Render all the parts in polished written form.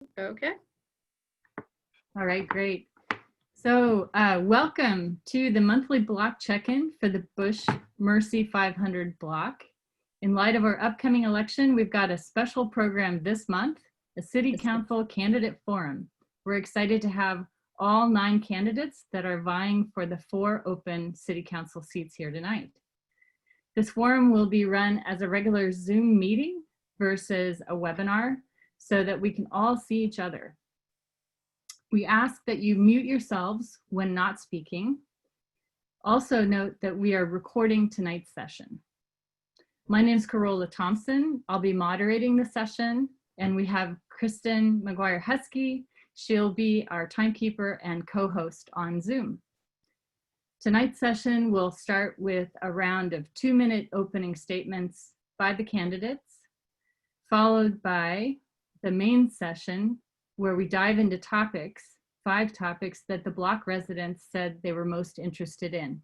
Okay. All right, great. So welcome to the monthly block check-in for the Bush Mercy 500 block. In light of our upcoming election, we've got a special program this month, a City Council Candidate Forum. We're excited to have all 9 candidates that are vying for the 4 open City Council seats here tonight. This forum will be run as a regular Zoom meeting versus a webinar so that we can all see each other. We ask that you mute yourselves when not speaking. Also note that we are recording tonight's session. My name is Carola Thompson. I'll be moderating the session, and we have Kristen McGuire-Husky. She'll be our timekeeper and co-host on Zoom. Tonight's session will start with a round of 2-minute opening statements by the candidates, followed by the main session where we dive into topics, 5 topics that the block residents said they were most interested in.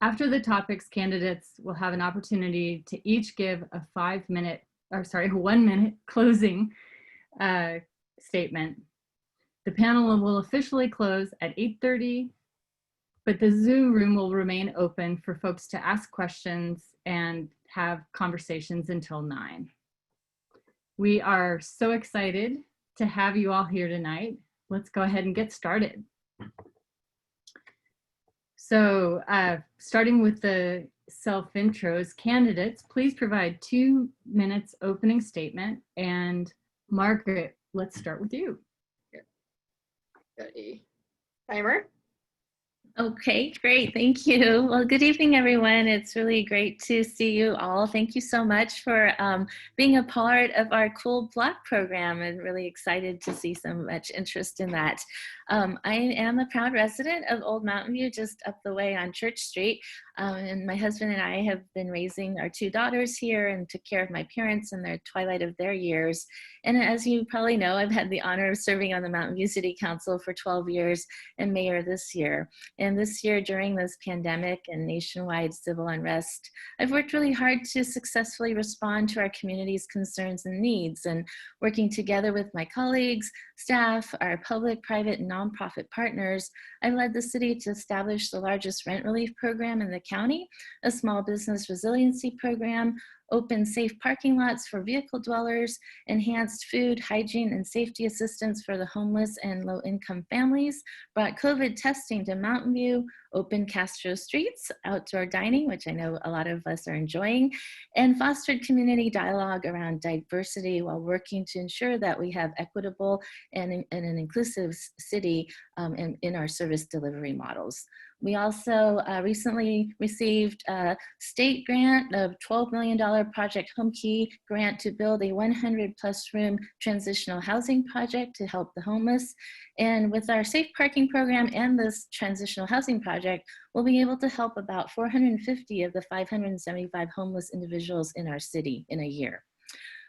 After the topics, candidates will have an opportunity to each give a 1-minute closing statement. The panel will officially close at 8:30, but the Zoom room will remain open for folks to ask questions and have conversations until 9. We are so excited to have you all here tonight. Let's go ahead and get started. So starting with the self-intros, candidates, please provide 2 minutes opening statement. And Margaret, let's start with you. Got a timer. Okay, great. Thank you. Well, good evening, everyone. It's really great to see you all. Thank you so much for being a part of our cool block program, and really excited to see so much interest in that. I am a proud resident of Old Mountain View, just up the way on Church Street. And my husband and I have been raising our 2 daughters here and took care of my parents in their twilight of their years. And as you probably know, I've had the honor of serving on the Mountain View City Council for 12 years and mayor this year. And this year, during this pandemic and nationwide civil unrest, I've worked really hard to successfully respond to our community's concerns and needs, and working together with my colleagues, staff, our public, private, and nonprofit partners, I led the city to establish the largest rent relief program in the county, a small business resiliency program, open safe parking lots for vehicle dwellers, enhanced food, hygiene, and safety assistance for the homeless and low-income families, brought COVID testing to Mountain View, opened Castro Streets, outdoor dining, which I know a lot of us are enjoying, and fostered community dialogue around diversity while working to ensure that we have equitable and an inclusive city in our service delivery models. We also recently received a state grant of $12 million Project Homekey grant to build a 100+ room transitional housing project to help the homeless. And with our safe parking program and this transitional housing project, we'll be able to help about 450 of the 575 homeless individuals in our city in a year.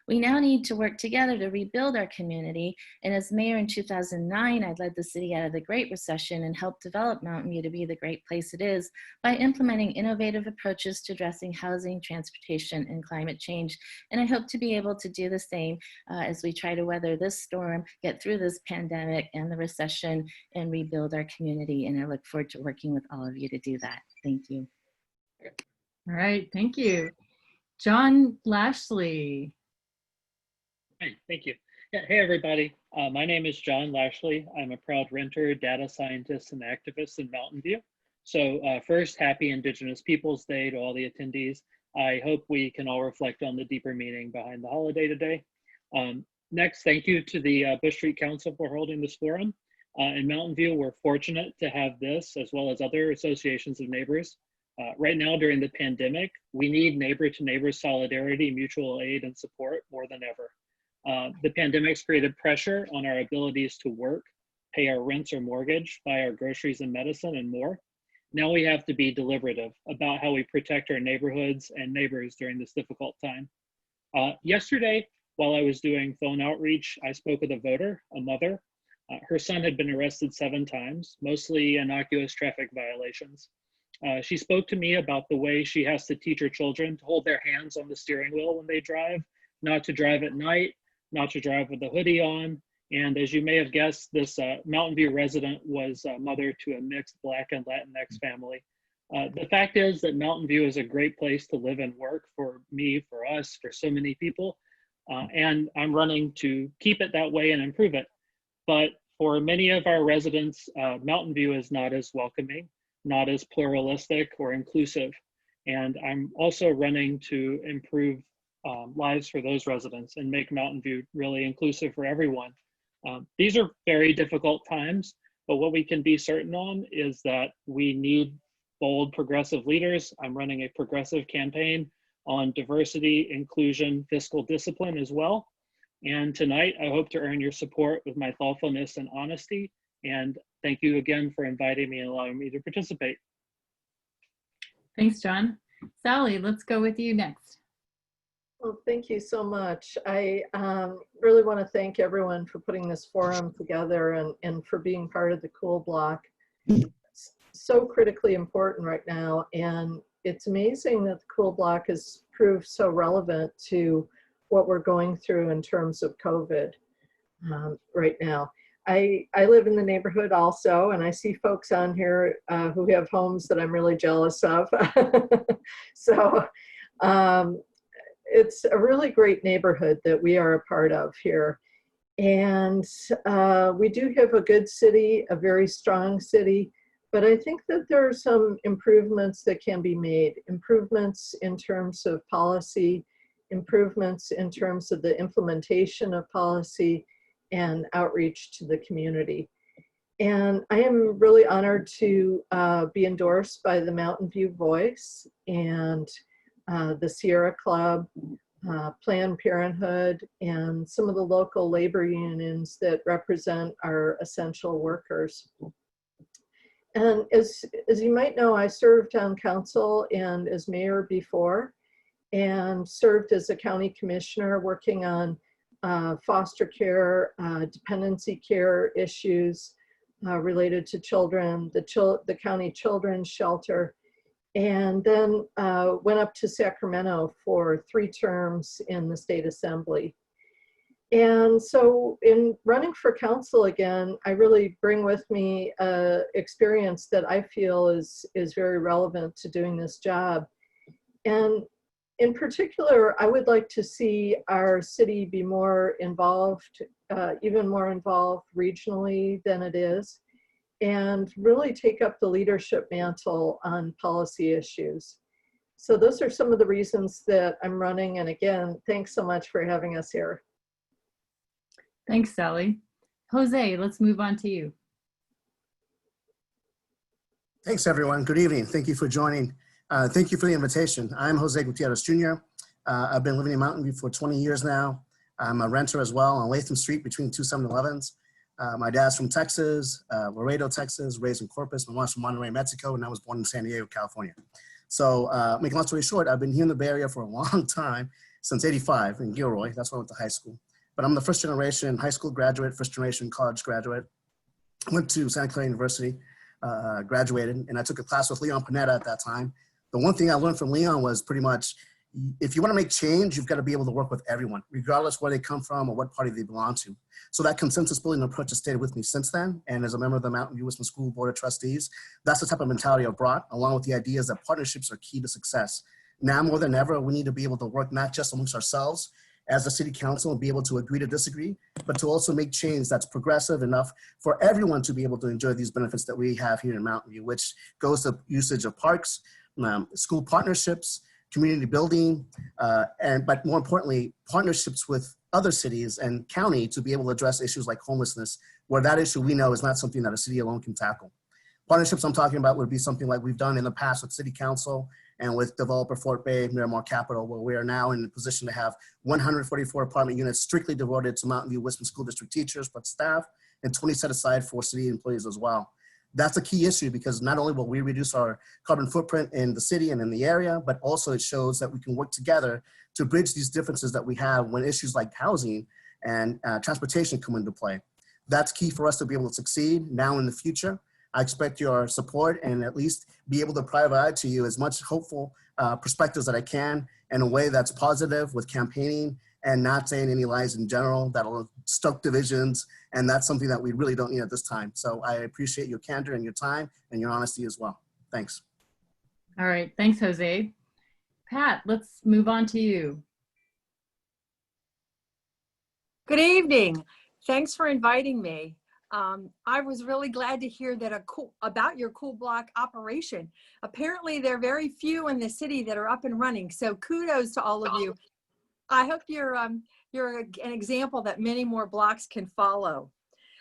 We now need to work together to rebuild our community. And as mayor in 2009, I led the city out of the Great Recession and helped develop Mountain View to be the great place it is by implementing innovative approaches to addressing housing, transportation, and climate change. And I hope to be able to do the same as we try to weather this storm, get through this pandemic and the recession, and rebuild our community. And I look forward to working with all of you to do that. Thank you. All right, thank you. John Lashley. Hi, thank you. Yeah, hey, everybody. My name is John Lashley. I'm a proud renter, data scientist, and activist in Mountain View. So first, happy Indigenous Peoples Day to all the attendees. I hope we can all reflect on the deeper meaning behind the holiday today. Next, thank you to the Bush Street Council for holding this forum. In Mountain View, we're fortunate to have this, as well as other associations of neighbors. Right now, during the pandemic, we need neighbor-to-neighbor solidarity, mutual aid, and support more than ever. The pandemic's created pressure on our abilities to work, pay our rents or mortgage, buy our groceries and medicine, and more. Now we have to be deliberative about how we protect our neighborhoods and neighbors during this difficult time. Yesterday, while I was doing phone outreach, I spoke with a voter, a mother. Her son had been arrested 7 times, mostly innocuous traffic violations. She spoke to me about the way she has to teach her children to hold their hands on the steering wheel when they drive, not to drive at night, not to drive with a hoodie on. And as you may have guessed, this Mountain View resident was a mother to a mixed Black and Latinx family. The fact is that Mountain View is a great place to live and work for me, for us, for so many people. And I'm running to keep it that way and improve it. But for many of our residents, Mountain View is not as welcoming, not as pluralistic or inclusive. And I'm also running to improve lives for those residents and make Mountain View really inclusive for everyone. These are very difficult times, but what we can be certain on is that we need bold progressive leaders. I'm running a progressive campaign on diversity, inclusion, fiscal discipline as well. And tonight, I hope to earn your support with my thoughtfulness and honesty. And thank you again for inviting me and allowing me to participate. Thanks, John. Sally, let's go with you next. Well, thank you so much. I really want to thank everyone for putting this forum together and for being part of the Cool Block. It's so critically important right now, and it's amazing that the Cool Block has proved so relevant to what we're going through in terms of COVID right now. I live in the neighborhood also, and I see folks on here who have homes that I'm really jealous of. So it's a really great neighborhood that we are a part of here. And we do have a good city, a very strong city, but I think that there are some improvements that can be made. Improvements in terms of policy, improvements in terms of the implementation of policy and outreach to the community. And I am really honored to be endorsed by the Mountain View Voice and the Sierra Club, Planned Parenthood, and some of the local labor unions that represent our essential workers. And as you might know, I served on council and as mayor before, and served as a county commissioner working on foster care, dependency care issues related to children, the county children's shelter, and then went up to Sacramento for 3 terms in the state assembly. And so in running for council again, I really bring with me experience that I feel is very relevant to doing this job. And in particular, I would like to see our city be more involved, even more involved regionally than it is, and really take up the leadership mantle on policy issues. So those are some of the reasons that I'm running. And again, thanks so much for having us here. Thanks, Sally. Jose, let's move on to you. Thanks, everyone. Good evening. Thank you for joining. Thank you for the invitation. I'm Jose Gutierrez Jr. I've been living in Mountain View for 20 years now. I'm a renter as well on Latham Street between 2 7-Elevens. My dad's from Texas, Laredo, Texas, raised in Corpus. My mom's from Monterrey, Mexico, and I was born in San Diego, California. So making a long story short, I've been here in the Bay Area for a long time, since '85 in Gilroy. That's where I went to high school. But I'm the first generation high school graduate, first generation college graduate. Went to Santa Clara University, graduated, and I took a class with Leon Panetta at that time. The one thing I learned from Leon was pretty much, if you want to make change, you've got to be able to work with everyone, regardless where they come from or what party they belong to. So that consensus building approach has stayed with me since then. And as a member of the Mountain View Wisdom School Board of Trustees, that's the type of mentality I've brought, along with the ideas that partnerships are key to success. Now more than ever, we need to be able to work not just amongst ourselves as a city council and be able to agree to disagree, but to also make change that's progressive enough for everyone to be able to enjoy these benefits that we have here in Mountain View, which goes to usage of parks, school partnerships, community building, but more importantly, partnerships with other cities and county to be able to address issues like homelessness, where that issue we know is not something that a city alone can tackle. Partnerships I'm talking about would be something like we've done in the past with City Council and with developer Fort Bay, Miramar Capital, where we are now in the position to have 144 apartment units strictly devoted to Mountain View Wisdom School District teachers, but staff, and 20 set aside for city employees as well. That's a key issue because not only will we reduce our carbon footprint in the city and in the area, but also it shows that we can work together to bridge these differences that we have when issues like housing and transportation come into play. That's key for us to be able to succeed now in the future. I expect your support and at least be able to provide to you as much hopeful perspectives that I can in a way that's positive with campaigning and not saying any lies in general that'll stoke divisions. And that's something that we really don't need at this time. So I appreciate your candor and your time and your honesty as well. Thanks. All right. Thanks, Jose. Pat, let's move on to you. Good evening. Thanks for inviting me. I was really glad to hear that about your Cool Block operation. Apparently, there are very few in the city that are up and running. So kudos to all of you. I hope you're an example that many more blocks can follow.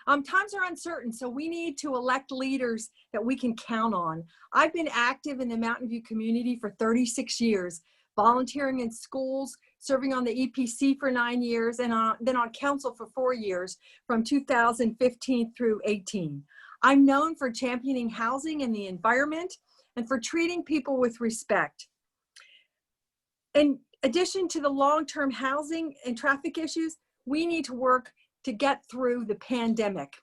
Times are uncertain, so we need to elect leaders that we can count on. I've been active in the Mountain View community for 36 years, volunteering in schools, serving on the EPC for 9 years, and then on council for 4 years, from 2015 through 18. I'm known for championing housing and the environment and for treating people with respect. In addition to the long-term housing and traffic issues, we need to work to get through the pandemic.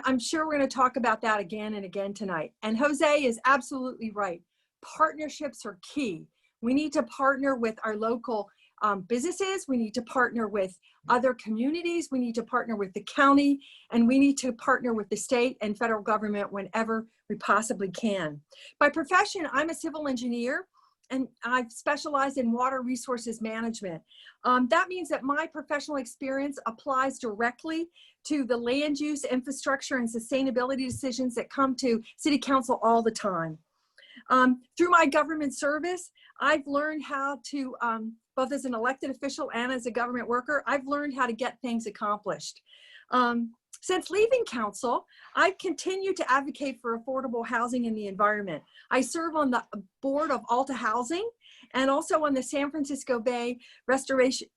I'm sure we're gonna talk about that again and again tonight. And Jose is absolutely right. Partnerships are key. We need to partner with our local businesses. We need to partner with other communities. We need to partner with the county, and we need to partner with the state and federal government whenever we possibly can. By profession, I'm a civil engineer, and I've specialized in water resources management. That means that my professional experience applies directly to the land use, infrastructure, and sustainability decisions that come to City Council all the time. Through my government service, I've learned how to, both as an elected official and as a government worker, I've learned how to get things accomplished. Since leaving council, I've continued to advocate for affordable housing in the environment. I serve on the board of Alta Housing and also on the San Francisco Bay Conservation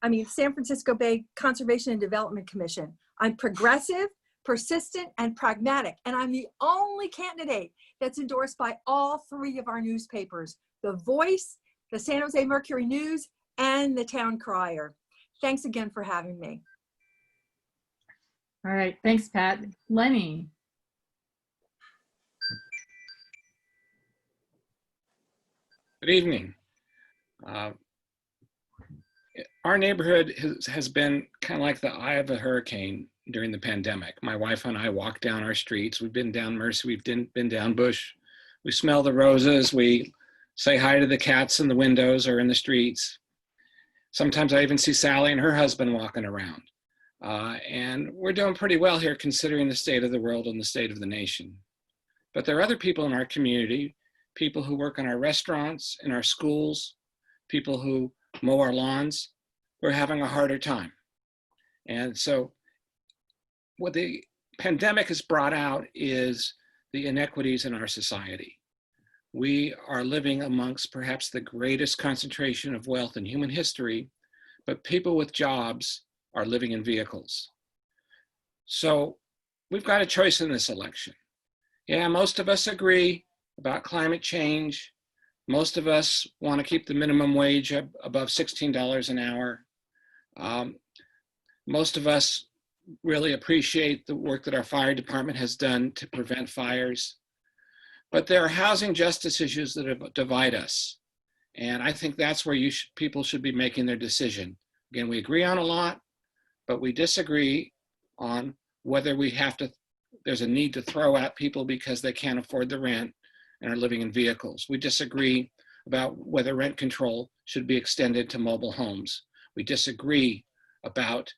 and Development Commission. I'm progressive, persistent, and pragmatic, and I'm the only candidate that's endorsed by all 3 of our newspapers, The Voice, the San Jose Mercury News, and the Town Crier. Thanks again for having me. All right. Thanks, Pat. Lenny. Good evening. Our neighborhood has been kind of like the eye of a hurricane during the pandemic. My wife and I walk down our streets. We've been down Mercy, we've been down Bush. We smell the roses. We say hi to the cats in the windows or in the streets. Sometimes I even see Sally and her husband walking around. And we're doing pretty well here considering the state of the world and the state of the nation. But there are other people in our community, people who work in our restaurants, in our schools, people who mow our lawns, who are having a harder time. And so what the pandemic has brought out is the inequities in our society. We are living amongst perhaps the greatest concentration of wealth in human history, but people with jobs are living in vehicles. So we've got a choice in this election. Yeah, most of us agree about climate change. Most of us want to keep the minimum wage above $16 an hour. Most of us really appreciate the work that our fire department has done to prevent fires. But there are housing justice issues that divide us. And I think that's where people should be making their decision. Again, we agree on a lot, but we disagree on whether there's a need to throw out people because they can't afford the rent and are living in vehicles. We disagree about whether rent control should be extended to mobile homes. We disagree about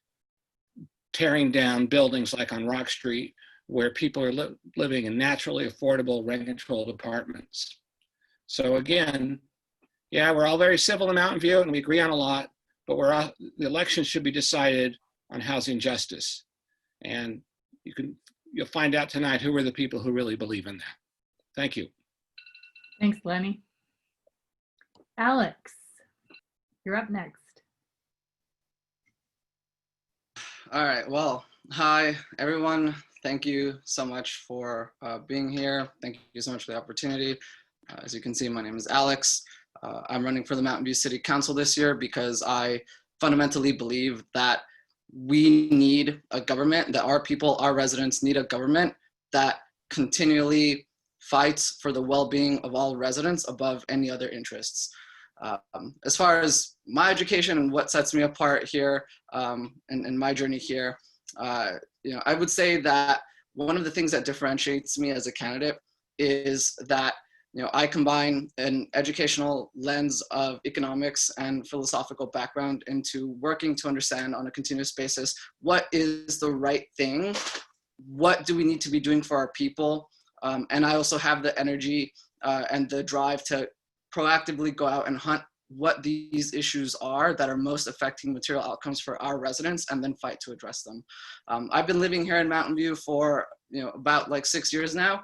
tearing down buildings like on Rock Street where people are living in naturally affordable rent-controlled apartments. So again, yeah, we're all very civil in Mountain View and we agree on a lot, but the election should be decided on housing justice. And you'll find out tonight who are the people who really believe in that. Thank you. Thanks, Lenny. Alex, you're up next. All right, well, hi, everyone. Thank you so much for being here. Thank you so much for the opportunity. As you can see, my name is Alex. I'm running for the Mountain View City Council this year because I fundamentally believe that we need a government, that our people, our residents need a government that continually fights for the well-being of all residents above any other interests. As far as my education and what sets me apart here and my journey here, I would say that one of the things that differentiates me as a candidate is that I combine an educational lens of economics and philosophical background into working to understand on a continuous basis what is the right thing, what do we need to be doing for our people, and I also have the energy and the drive to proactively go out and hunt what these issues are that are most affecting material outcomes for our residents and then fight to address them. I've been living here in Mountain View for about like 6 years now,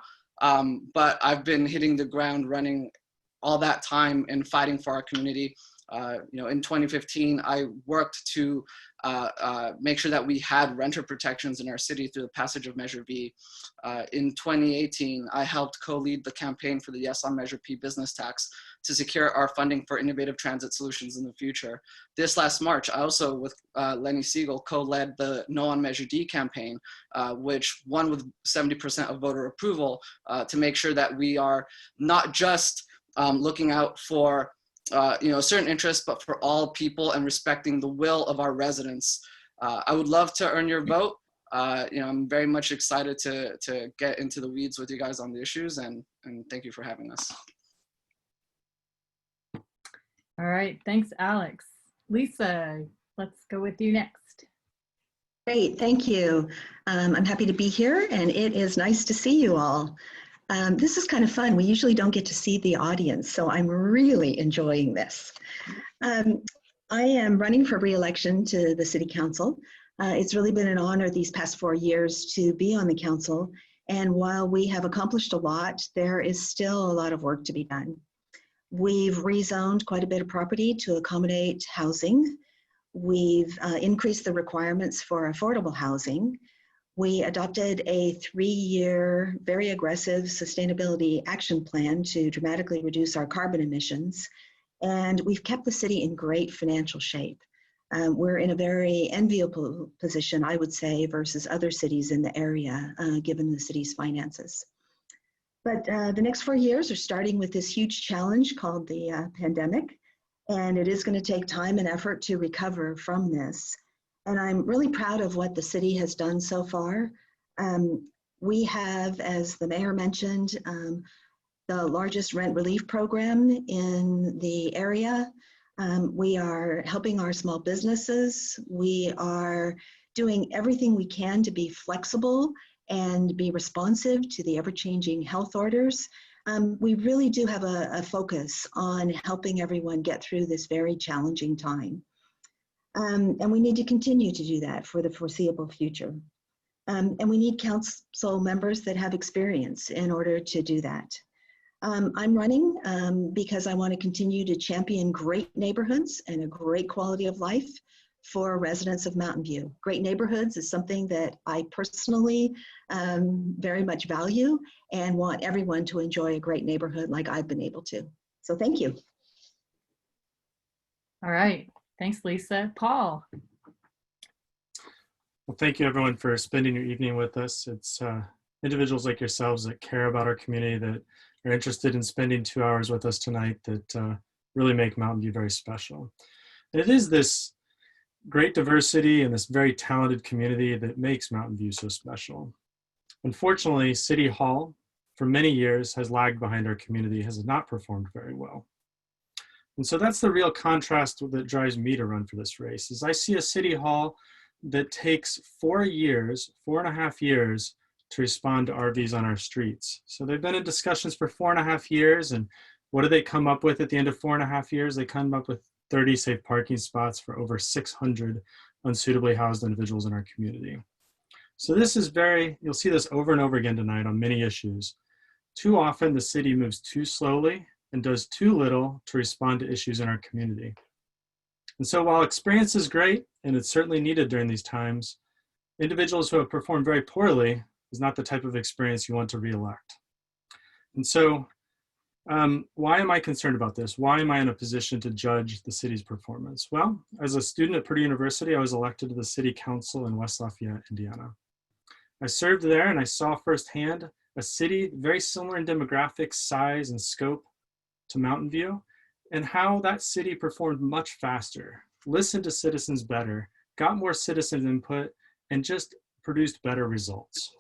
but I've been hitting the ground running all that time in fighting for our community. In 2015, I worked to make sure that we had renter protections in our city through the passage of Measure B. In 2018, I helped co-lead the campaign for the Yes on Measure P business tax to secure our funding for innovative transit solutions in the future. This last March, I also, with Lenny Siegel, co-led the No on Measure D campaign, which won with 70% of voter approval to make sure that we are not just looking out for certain interests, but for all people and respecting the will of our residents. I would love to earn your vote. I'm very much excited to get into the weeds with you guys on the issues, and thank you for having us. All right, thanks, Alex. Lisa, let's go with you next. Great, thank you. I'm happy to be here, and it is nice to see you all. This is kind of fun. We usually don't get to see the audience, so I'm really enjoying this. I am running for re-election to the City Council. It's really been an honor these past 4 years to be on the council, and while we have accomplished a lot, there is still a lot of work to be done. We've rezoned quite a bit of property to accommodate housing. We've increased the requirements for affordable housing. We adopted a 3-year, very aggressive sustainability action plan to dramatically reduce our carbon emissions. And we've kept the city in great financial shape. We're in a very enviable position, I would say, versus other cities in the area, given the city's finances. But the next 4 years are starting with this huge challenge called the pandemic. And it is going to take time and effort to recover from this. And I'm really proud of what the city has done so far. We have, as the mayor mentioned, the largest rent relief program in the area. We are helping our small businesses. We are doing everything we can to be flexible and be responsive to the ever-changing health orders. We really do have a focus on helping everyone get through this very challenging time. And we need to continue to do that for the foreseeable future. And we need council members that have experience in order to do that. I'm running because I want to continue to champion great neighborhoods and a great quality of life for residents of Mountain View. Great neighborhoods is something that I personally very much value and want everyone to enjoy a great neighborhood like I've been able to. So thank you. All right, thanks, Lisa. Paul. Well, thank you everyone for spending your evening with us. It's individuals like yourselves that care about our community, that are interested in spending 2 hours with us tonight, that really make Mountain View very special. And it is this great diversity and this very talented community that makes Mountain View so special. Unfortunately, City Hall for many years has lagged behind our community, has not performed very well. And so that's the real contrast that drives me to run for this race, is I see a City Hall that takes 4.5 years to respond to RVs on our streets. So they've been in discussions for 4.5 years, and what do they come up with at the end of 4.5 years? They come up with 30 safe parking spots for over 600 unsuitably housed individuals in our community. So this is you'll see this over and over again tonight on many issues. Too often the city moves too slowly and does too little to respond to issues in our community. And so while experience is great, and it's certainly needed during these times, individuals who have performed very poorly is not the type of experience you want to re-elect. And so why am I concerned about this? Why am I in a position to judge the city's performance? Well, as a student at Purdue University, I was elected to the City Council in West Lafayette, Indiana. I served there and I saw firsthand a city very similar in demographics, size, and scope to Mountain View, and how that city performed much faster, listened to citizens better, got more citizen input, and just produced better results.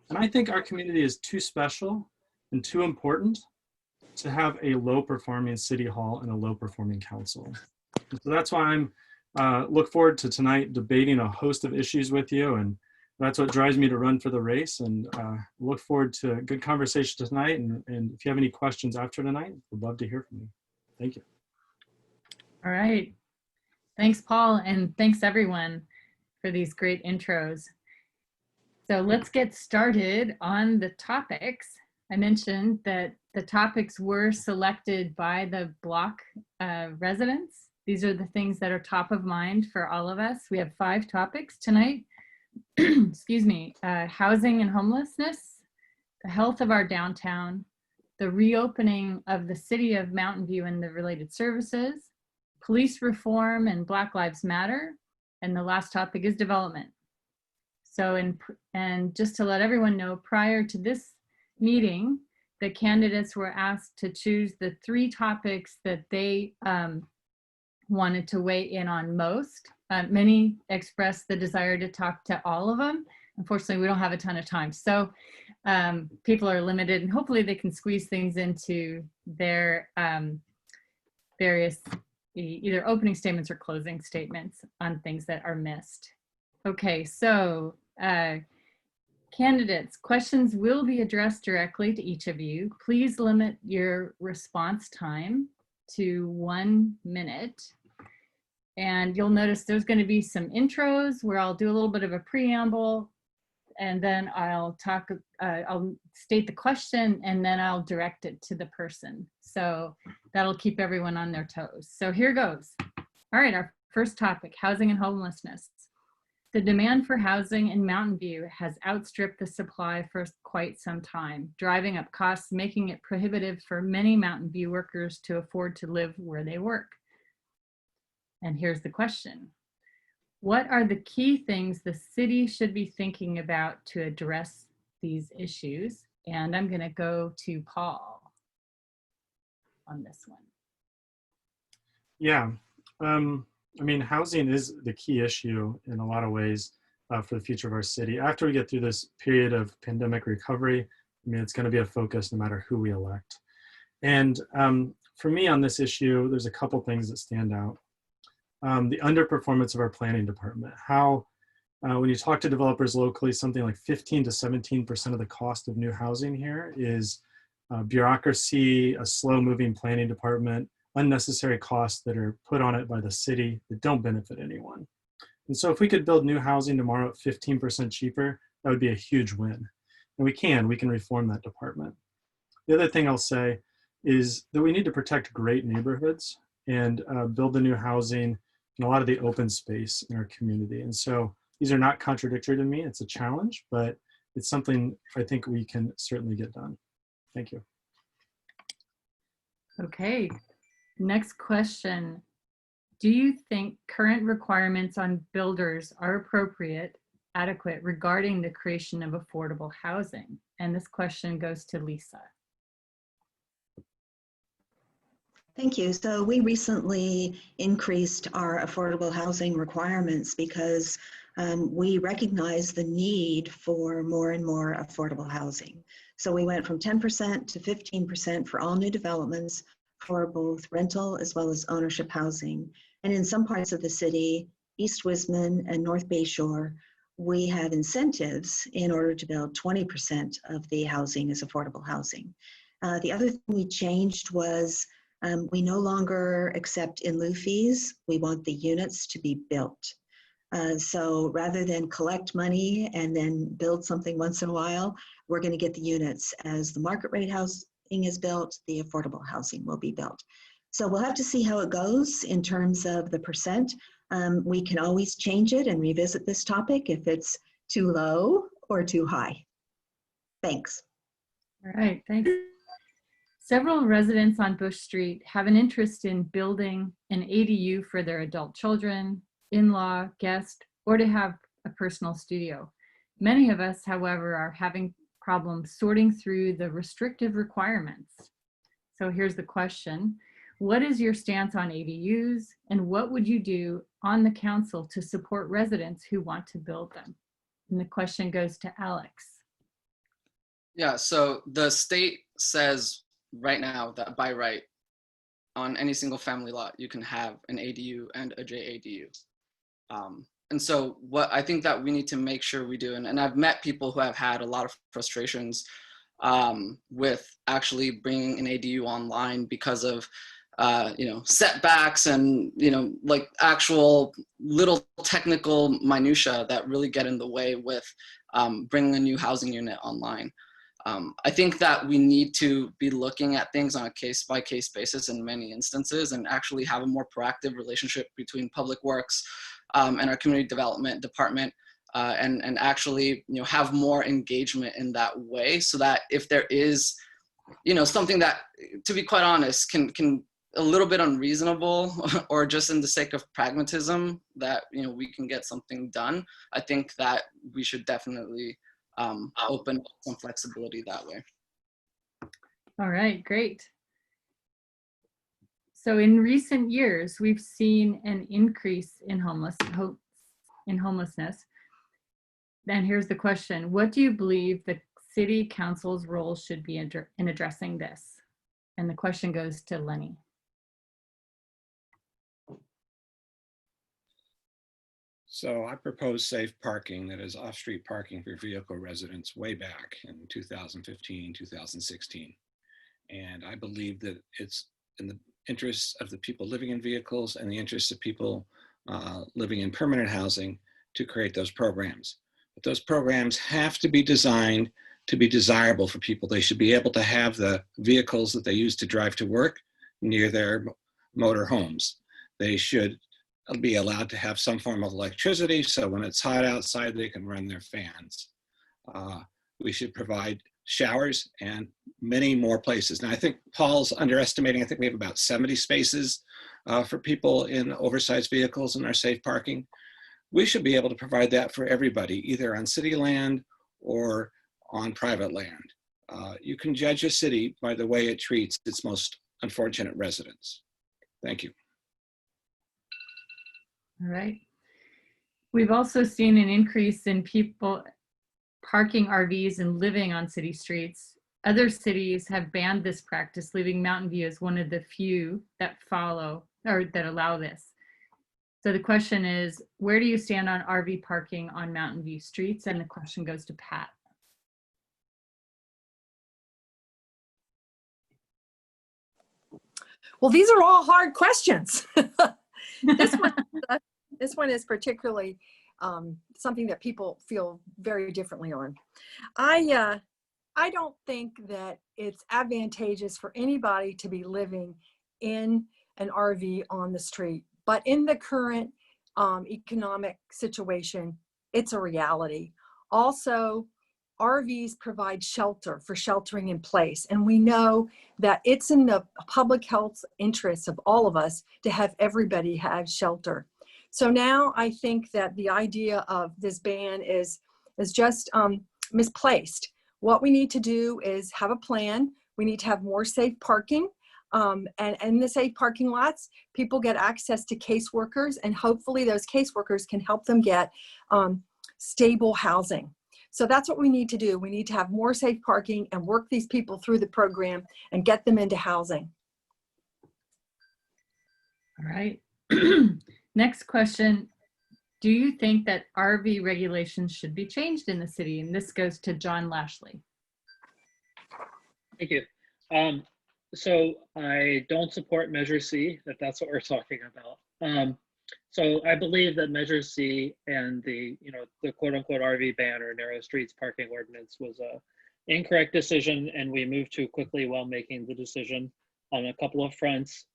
And I think our community is too special and too important to have a low-performing city hall and a low-performing council. And so that's why I'm look forward to tonight debating a host of issues with you, and that's what drives me to run for the race, and look forward to a good conversation tonight. And if you have any questions after tonight, we'd love to hear from you. Thank you. All right. Thanks, Paul, and thanks everyone for these great intros. So let's get started on the topics. I mentioned that the topics were selected by the block residents. These are the things that are top of mind for all of us. We have 5 topics tonight. Excuse me, housing and homelessness, the health of our downtown, the reopening of the city of Mountain View and the related services, police reform and Black Lives Matter, and the last topic is development. So, and just to let everyone know, prior to this meeting, the candidates were asked to choose the 3 topics that they wanted to weigh in on most. Many expressed the desire to talk to all of them. Unfortunately, we don't have a ton of time. So people are limited, and hopefully they can squeeze things into their various either opening statements or closing statements on things that are missed. Okay, so candidates, questions will be addressed directly to each of you. Please limit your response time to 1 minute. And you'll notice there's going to be some intros where I'll do a little bit of a preamble, and then I'll state the question, and then I'll direct it to the person. So that'll keep everyone on their toes. So here goes. All right, our first topic, housing and homelessness. The demand for housing in Mountain View has outstripped the supply for quite some time, driving up costs, making it prohibitive for many Mountain View workers to afford to live where they work. And here's the question. What are the key things the city should be thinking about to address these issues? And I'm going to go to Paul on this one. Yeah, I mean, housing is the key issue in a lot of ways for the future of our city. After we get through this period of pandemic recovery, I mean, it's going to be a focus no matter who we elect. And for me on this issue, there's a couple things that stand out. The underperformance of our planning department. How, when you talk to developers locally, something like 15 to 17% of the cost of new housing here is bureaucracy, a slow-moving planning department, unnecessary costs that are put on it by the city that don't benefit anyone. And so if we could build new housing tomorrow at 15% cheaper, that would be a huge win. And we can reform that department. The other thing I'll say is that we need to protect great neighborhoods and build the new housing and a lot of the open space in our community. And so these are not contradictory to me. It's a challenge, but it's something I think we can certainly get done. Thank you. Okay, next question. Do you think current requirements on builders are appropriate, adequate regarding the creation of affordable housing? And this question goes to Lisa. Thank you. So we recently increased our affordable housing requirements because we recognize the need for more and more affordable housing. So we went from 10% to 15% for all new developments for both rental as well as ownership housing. And in some parts of the city, East Wisman and North Bayshore, we have incentives in order to build 20% of the housing as affordable housing. The other thing we changed was we no longer accept in lieu fees. We want the units to be built. So rather than collect money and then build something once in a while, we're going to get the units. As the market rate housing is built, the affordable housing will be built. So we'll have to see how it goes in terms of the percent. We can always change it and revisit this topic if it's too low or too high. Thanks. All right, thanks. Several residents on Bush Street have an interest in building an ADU for their adult children, in-law, guest, or to have a personal studio. Many of us, however, are having problems sorting through the restrictive requirements. So here's the question. What is your stance on ADUs, and what would you do on the council to support residents who want to build them? And the question goes to Alex. Yeah, so the state says right now that by right, on any single family lot, you can have an ADU and a JADU. And so what I think that we need to make sure we do, and I've met people who have had a lot of frustrations with actually bringing an ADU online because of setbacks and, like actual little technical minutia that really get in the way with bringing a new housing unit online. I think that we need to be looking at things on a case-by-case basis in many instances and actually have a more proactive relationship between Public Works and our community development department and actually have more engagement in that way, so that if there is something that, to be quite honest, can a little bit unreasonable or just in the sake of pragmatism, that we can get something done, I think that we should definitely open up some flexibility that way. All right, great. So in recent years, we've seen an increase in homelessness. And here's the question: what do you believe the city council's role should be in addressing this? And the question goes to Lenny. So I proposed safe parking, that is off-street parking for vehicle residents, way back in 2015, 2016. And I believe that it's in the interests of the people living in vehicles and the interests of people living in permanent housing to create those programs. But those programs have to be designed to be desirable for people. They should be able to have the vehicles that they use to drive to work near their motor homes. They should be allowed to have some form of electricity, so when it's hot outside, they can run their fans. We should provide showers and many more places. Now, I think Paul's underestimating. I think we have about 70 spaces for people in oversized vehicles in our safe parking. We should be able to provide that for everybody, either on city land or on private land. You can judge a city by the way it treats its most unfortunate residents. Thank you. All right. We've also seen an increase in people parking RVs and living on city streets. Other cities have banned this practice, leaving Mountain View as one of the few that follow or that allow this. So the question is, where do you stand on RV parking on Mountain View streets? And the question goes to Pat. Well, these are all hard questions. This one is particularly something that people feel very differently on. I don't think that it's advantageous for anybody to be living in an RV on the street, but in the current economic situation, it's a reality. Also, RVs provide shelter for sheltering in place. And we know that it's in the public health interests of all of us to have everybody have shelter. So now I think that the idea of this ban is just misplaced. What we need to do is have a plan. We need to have more safe parking. And in the safe parking lots, people get access to caseworkers, and hopefully those caseworkers can help them get stable housing. So that's what we need to do. We need to have more safe parking and work these people through the program and get them into housing. All right. Next question. Do you think that RV regulations should be changed in the city? And this goes to John Lashley. Thank you. So I don't support Measure C, if that's what we're talking about. So I believe that Measure C and the quote unquote RV ban or narrow streets parking ordinance was a incorrect decision, and we moved too quickly while making the decision on a couple of fronts.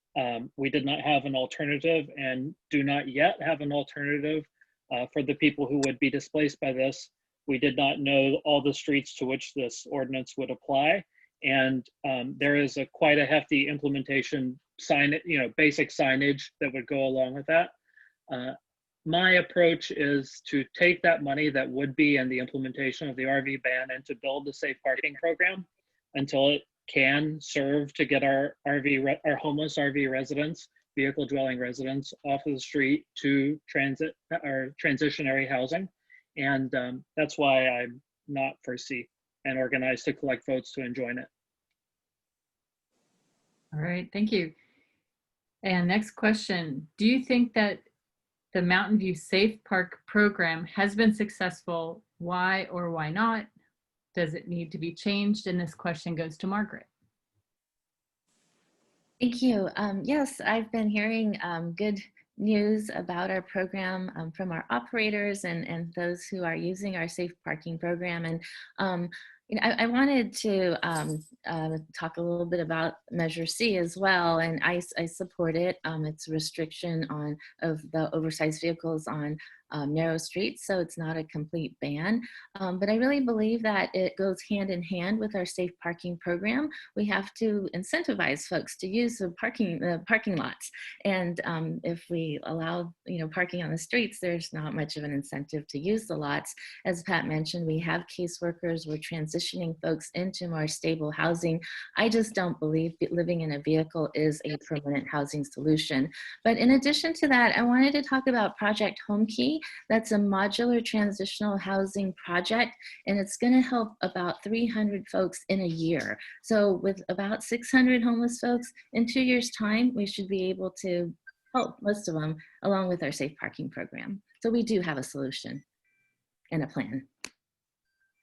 We did not have an alternative and do not yet have an alternative for the people who would be displaced by this. We did not know all the streets to which this ordinance would apply. And there is quite a hefty implementation basic signage that would go along with that. My approach is to take that money that would be in the implementation of the RV ban and to build a safe parking program until it can serve to get our our homeless RV residents, vehicle dwelling residents off of the street to transit or transitionary housing. And that's why I'm not for C and organized to collect votes to join it. All right, thank you. And next question. Do you think that the Mountain View Safe Park program has been successful? Why or why not? Does it need to be changed? And this question goes to Margaret. Thank you. Yes, I've been hearing good news about our program from our operators and those who are using our safe parking program. And you know, I wanted to talk a little bit about Measure C as well, and I support it. It's a restriction of the oversized vehicles on narrow streets, so it's not a complete ban. But I really believe that it goes hand in hand with our safe parking program. We have to incentivize folks to use the parking lots, and if we allow parking on the streets, there's not much of an incentive to use the lots. As Pat mentioned, we have caseworkers. We're transitioning folks into more stable housing. I just don't believe living in a vehicle is a permanent housing solution. But in addition to that, I wanted to talk about Project Home Key. That's a modular transitional housing project, and it's going to help about 300 folks in a year. So with about 600 homeless folks, in 2 years' time, we should be able to help most of them along with our safe parking program. So we do have a solution and a plan.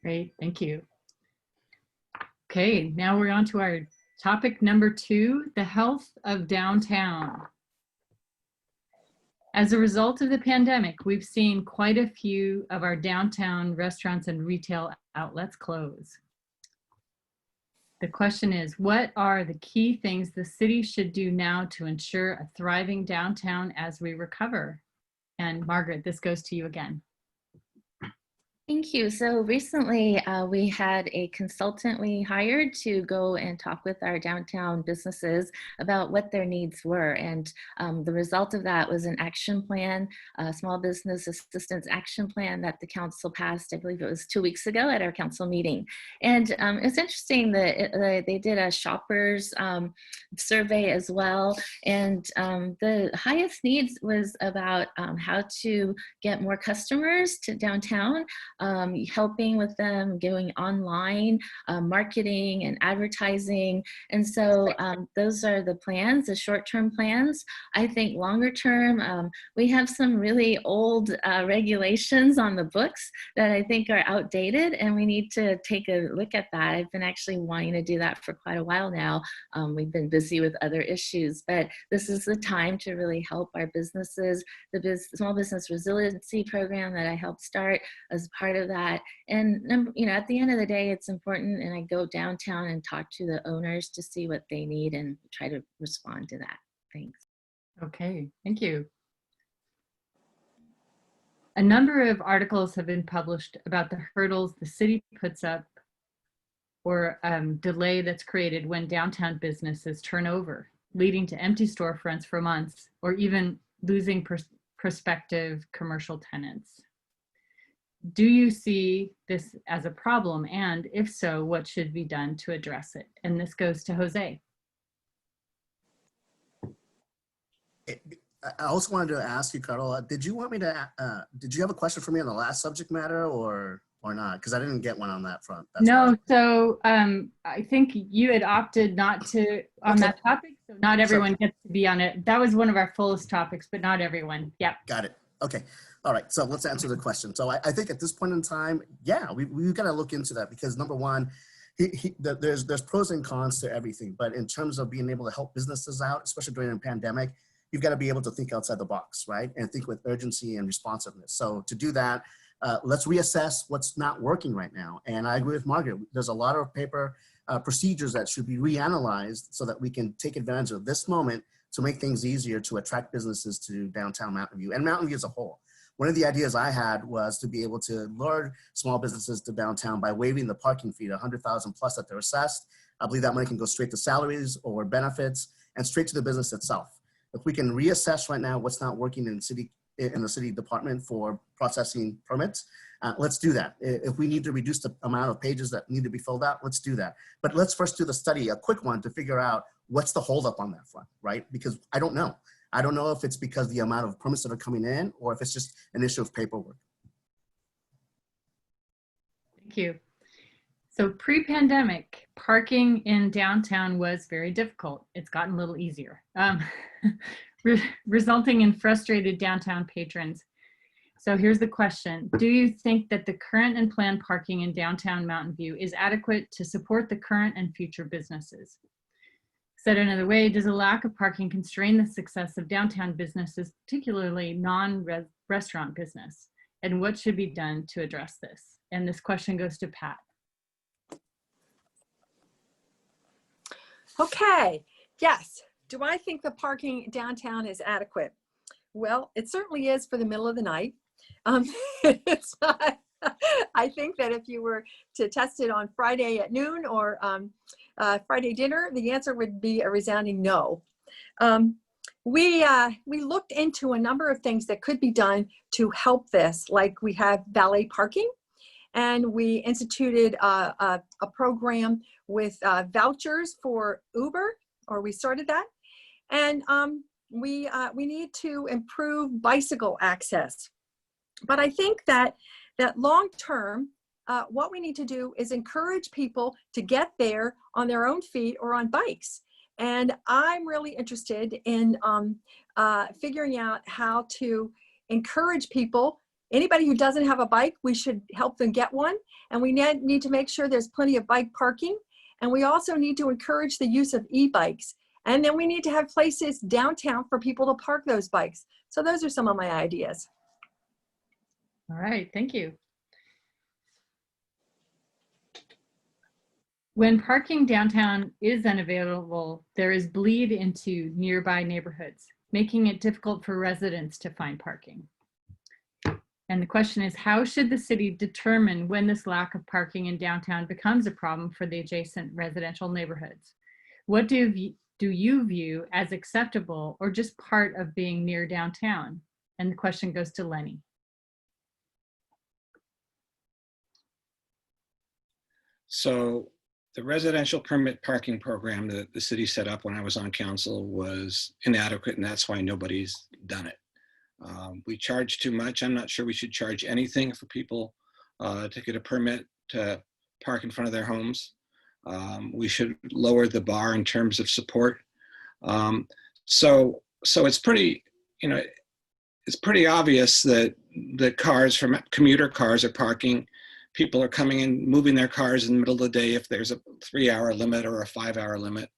Great, thank you. Okay, now we're on to our topic number 2, the health of downtown. As a result of the pandemic, we've seen quite a few of our downtown restaurants and retail outlets close. The question is, what are the key things the city should do now to ensure a thriving downtown as we recover? And Margaret, this goes to you again. Thank you. So recently we had a consultant we hired to go and talk with our downtown businesses about what their needs were. And the result of that was an action plan, a small business assistance action plan that the council passed, I believe it was 2 weeks ago at our council meeting. And it's interesting that they did a shoppers survey as well. And the highest needs was about how to get more customers to downtown, helping with them going online, marketing and advertising. And so those are the plans, the short-term plans. I think longer term, we have some really old regulations on the books that I think are outdated, and we need to take a look at that. I've been actually wanting to do that for quite a while now. We've been busy with other issues, but this is the time to really help our businesses. The Small Business Resiliency Program that I helped start as part of that. And at the end of the day, it's important, and I go downtown and talk to the owners to see what they need and try to respond to that. Thanks. Okay, thank you. A number of articles have been published about the hurdles the city puts up or delay that's created when downtown businesses turn over, leading to empty storefronts for months or even losing prospective commercial tenants. Do you see this as a problem? And if so, what should be done to address it? And this goes to Jose. I also wanted to ask you, Carola, did you want me to, did you have a question for me on the last subject matter or not? Because I didn't get one on that front. That's no, why. so I think you had opted not to on that topic. So not everyone gets to be on it. That was one of our fullest topics, but not everyone. Yep. Got it. Okay. All right. So let's answer the question. So I think at this point in time, yeah, we've got to look into that because number one, there's pros and cons to everything. But in terms of being able to help businesses out, especially during a pandemic, you've got to be able to think outside the box, right? And think with urgency and responsiveness. So to do that, let's reassess what's not working right now. And I agree with Margaret. There's a lot of paper procedures that should be reanalyzed so that we can take advantage of this moment to make things easier to attract businesses to downtown Mountain View and Mountain View as a whole. One of the ideas I had was to be able to lure small businesses to downtown by waiving the parking fee, 100,000 plus that they're assessed. I believe that money can go straight to salaries or benefits and straight to the business itself. If we can reassess right now what's not working in city in the city department for processing permits. Let's do that. If we need to reduce the amount of pages that need to be filled out, let's do that. But let's first do the study, a quick one, to figure out what's the holdup on that front, right? Because I don't know. I don't know if it's because the amount of permits that are coming in or if it's just an issue of paperwork. Thank you. So pre-pandemic, parking in downtown was very difficult. It's gotten a little easier, resulting in frustrated downtown patrons. So here's the question. Do you think that the current and planned parking in downtown Mountain View is adequate to support the current and future businesses? Said another way, does a lack of parking constrain the success of downtown businesses, particularly non-restaurant business? And what should be done to address this? And this question goes to Pat. Okay, yes. Do I think the parking downtown is adequate? Well, it certainly is for the middle of the night. It's not, I think that if you were to test it on Friday at noon or Friday dinner, the answer would be a resounding no. We looked into a number of things that could be done to help this, like we have valet parking, and we instituted a program with vouchers for Uber, or we started that. And we need to improve bicycle access. But I think that long term, what we need to do is encourage people to get there on their own feet or on bikes. And I'm really interested in figuring out how to encourage people. Anybody who doesn't have a bike, we should help them get one. And we need to make sure there's plenty of bike parking. And we also need to encourage the use of e-bikes. And then we need to have places downtown for people to park those bikes. So those are some of my ideas. All right, thank you. When parking downtown is unavailable, there is bleed into nearby neighborhoods, making it difficult for residents to find parking. And the question is, how should the city determine when this lack of parking in downtown becomes a problem for the adjacent residential neighborhoods? What do you view as acceptable or just part of being near downtown? And the question goes to Lenny. So the residential permit parking program that the city set up when I was on council was inadequate, and that's why nobody's done it. We charge too much. I'm not sure we should charge anything for people to get a permit to park in front of their homes. We should lower the bar in terms of support. So it's pretty, it's pretty obvious that the cars from commuter cars are parking. People are coming in, moving their cars in the middle of the day if there's a 3-hour limit or a 5-hour limit.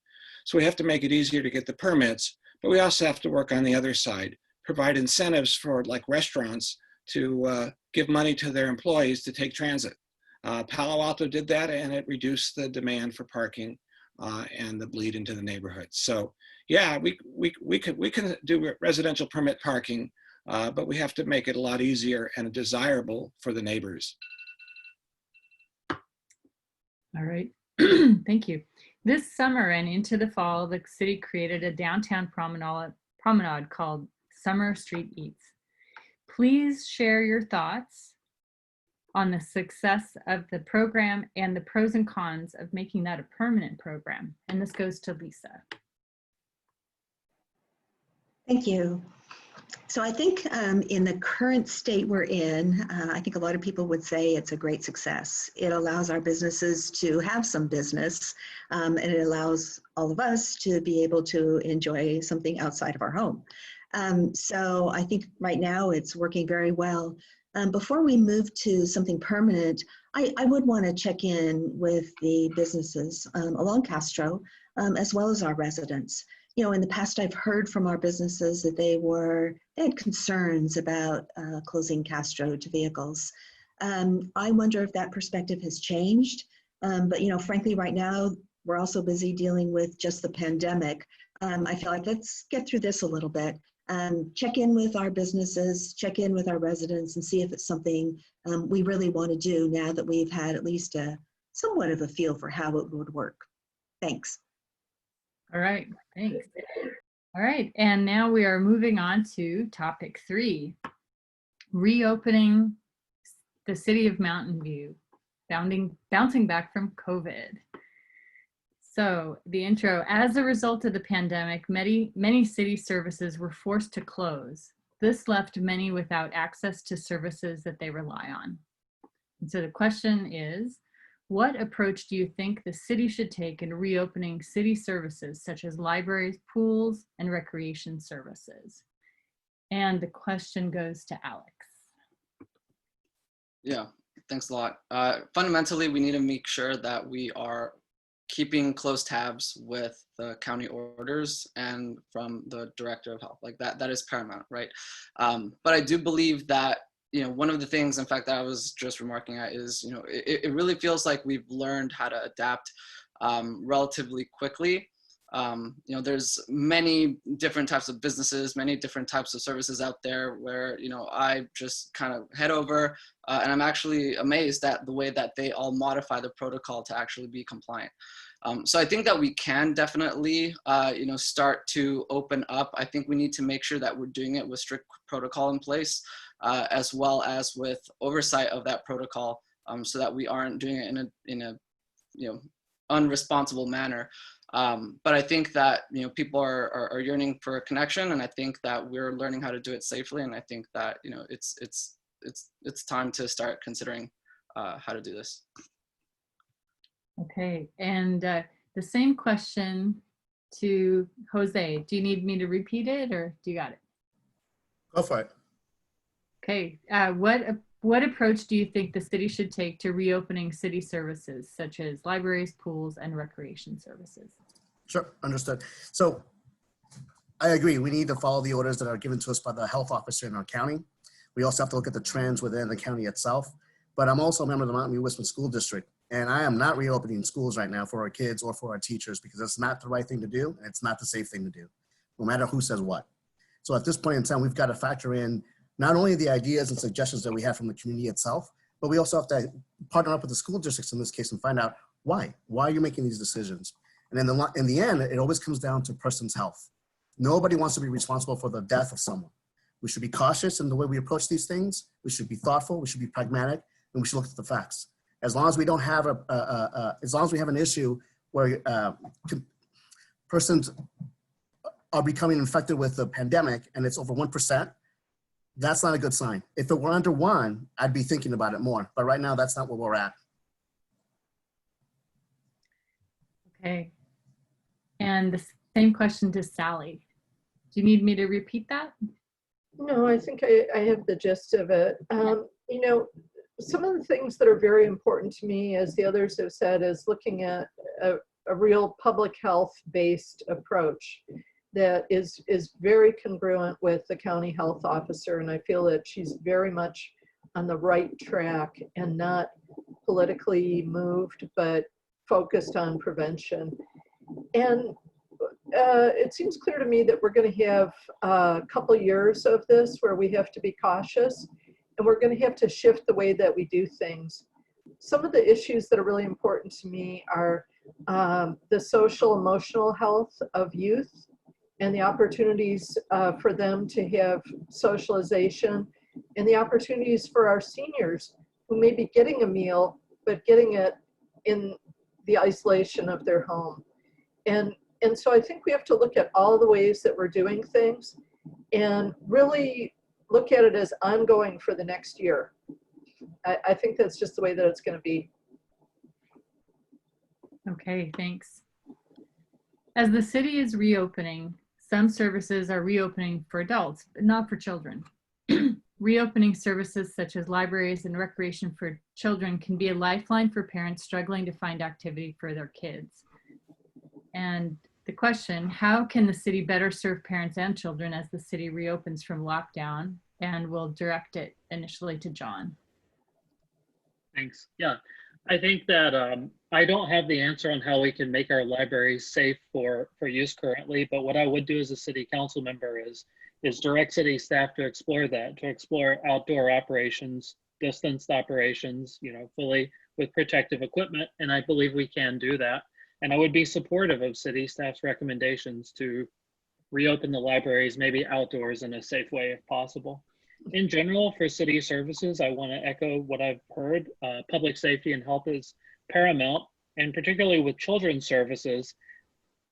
So we have to make it easier to get the permits, but we also have to work on the other side, provide incentives for like restaurants to give money to their employees to take transit. Palo Alto did that, and it reduced the demand for parking and the bleed into the neighborhoods. So yeah, we can do residential permit parking, but we have to make it a lot easier and desirable for the neighbors. All right, thank you. This summer and into the fall, the city created a downtown promenade called Summer Street Eats. Please share your thoughts on the success of the program and the pros and cons of making that a permanent program. And this goes to Lisa. Thank you. So I think in the current state we're in, I think a lot of people would say it's a great success. It allows our businesses to have some business, and it allows all of us to be able to enjoy something outside of our home. So I think right now it's working very well. Before we move to something permanent, I would want to check in with the businesses along Castro, as well as our residents. In the past, I've heard from our businesses that they had concerns about closing Castro to vehicles. I wonder if that perspective has changed. But frankly, right now, we're also busy dealing with just the pandemic. I feel like let's get through this a little bit. Check in with our businesses, check in with our residents, and see if it's something we really want to do now that we've had at least somewhat of a feel for how it would work. Thanks. All right, thanks. All right, and now we are moving on to topic 3, reopening the city of Mountain View, bouncing back from COVID. So the intro, as a result of the pandemic, many city services were forced to close. This left many without access to services that they rely on. And so the question is, what approach do you think the city should take in reopening city services such as libraries, pools, and recreation services? And the question goes to Alex. Yeah, thanks a lot. Fundamentally, we need to make sure that we are keeping close tabs with the county orders and from the director of health. Like that is paramount, right? But I do believe that, one of the things, in fact, that I was just remarking at is, it really feels like we've learned how to adapt relatively quickly. There's many different types of businesses, many different types of services out there where, I just kind of head over and I'm actually amazed at the way that they all modify the protocol to actually be compliant. So I think that we can definitely, start to open up. I think we need to make sure that we're doing it with strict protocol in place, as well as with oversight of that protocol, so that we aren't doing it in a unresponsible manner. But I think that, people are yearning for a connection, and I think that we're learning how to do it safely. And I think that, it's time to start considering how to do this. Okay, and the same question to Jose. Do you need me to repeat it or do you got it? Go for it. Okay, what approach do you think the city should take to reopening city services such as libraries, pools, and recreation services? Sure, understood. So I agree. We need to follow the orders that are given to us by the health officer in our county. We also have to look at the trends within the county itself. But I'm also a member of the Mountain View Westman School District, and I am not reopening schools right now for our kids or for our teachers because it's not the right thing to do, and it's not the safe thing to do, no matter who says what. So at this point in time, we've got to factor in not only the ideas and suggestions that we have from the community itself, but we also have to partner up with the school districts in this case and find out why. Why are you making these decisions? And in the end, it always comes down to person's health. Nobody wants to be responsible for the death of someone. We should be cautious in the way we approach these things. We should be thoughtful. We should be pragmatic, and we should look at the facts. As long as we don't have as long as we have an issue where persons are becoming infected with the pandemic and it's over 1%, that's not a good sign. If it were under 1, I'd be thinking about it more. But right now, that's not where we're at. Okay. And the same question to Sally. Do you need me to repeat that? No, I think I have the gist of it. Some of the things that are very important to me, as the others have said, is looking at a real public health-based approach that is very congruent with the county health officer. And I feel that she's very much on the right track and not politically moved, but focused on prevention. And it seems clear to me that we're going to have a couple years of this where we have to be cautious, and we're going to have to shift the way that we do things. Some of the issues that are really important to me are the social emotional health of youth and the opportunities for them to have socialization, and the opportunities for our seniors who may be getting a meal, but getting it in the isolation of their home. And so I think we have to look at all the ways that we're doing things and really look at it as ongoing for the next year. I think that's just the way that it's going to be. Okay, thanks. As the city is reopening, some services are reopening for adults, but not for children. Reopening services such as libraries and recreation for children can be a lifeline for parents struggling to find activity for their kids. And the question, how can the city better serve parents and children as the city reopens from lockdown? And we'll direct it initially to John. Thanks. Yeah, I think that I don't have the answer on how we can make our libraries safe for use currently, but what I would do as a city council member is direct city staff to explore that, to explore outdoor operations, distanced operations, fully with protective equipment. And I believe we can do that. And I would be supportive of city staff's recommendations to reopen the libraries, maybe outdoors in a safe way if possible. In general, for city services, I want to echo what I've heard. Public safety and health is paramount, and particularly with children's services,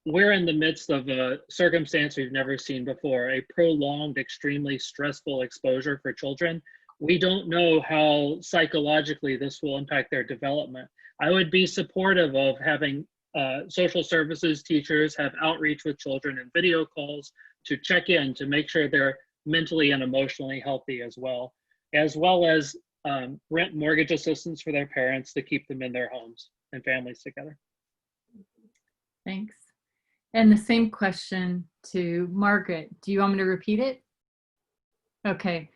we're in the midst of a circumstance we've never seen before, a prolonged, extremely stressful exposure for children. We don't know how psychologically this will impact their development. I would be supportive of having social services teachers have outreach with children and video calls to check in to make sure they're mentally and emotionally healthy as well as rent mortgage assistance for their parents to keep them in their homes and families together. Thanks. And the same question to Margaret. Do you want me to repeat it? Okay.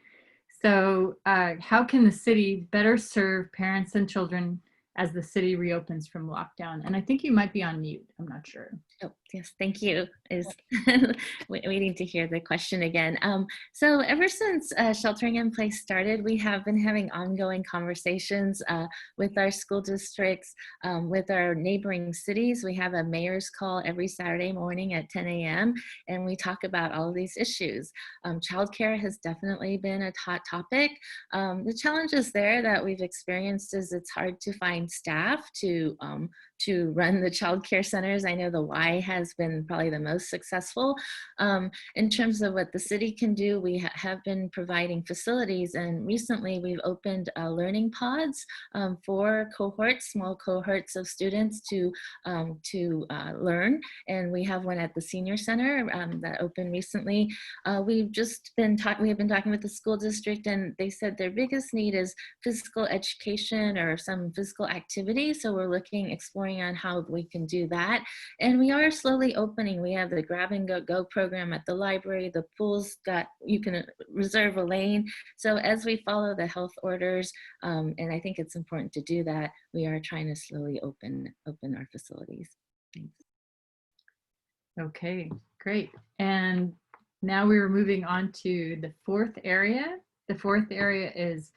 So how can the city better serve parents and children as the city reopens from lockdown? And I think you might be on mute. I'm not sure. Oh, yes, thank you. Is waiting to hear the question again. So ever since sheltering in place started, we have been having ongoing conversations with our school districts, with our neighboring cities. We have a mayor's call every Saturday morning at 10 a.m. and we talk about all of these issues. Childcare has definitely been a hot topic. The challenges there that we've experienced is it's hard to find staff to run the childcare centers. I know the Y has been probably the most successful. In terms of what the city can do, we have been providing facilities, and recently we've opened learning pods for cohorts, small cohorts of students to learn. And we have one at the senior center that opened recently. We have been talking with the school district, and they said their biggest need is physical education or some physical activity. So we're exploring on how we can do that. And we are slowly opening. We have the grab and go program at the library. The pool's you can reserve a lane. So as we follow the health orders, and I think it's important to do that, we are trying to slowly open our facilities. Thanks. Okay, great. And now we are moving on to the fourth area. The fourth area is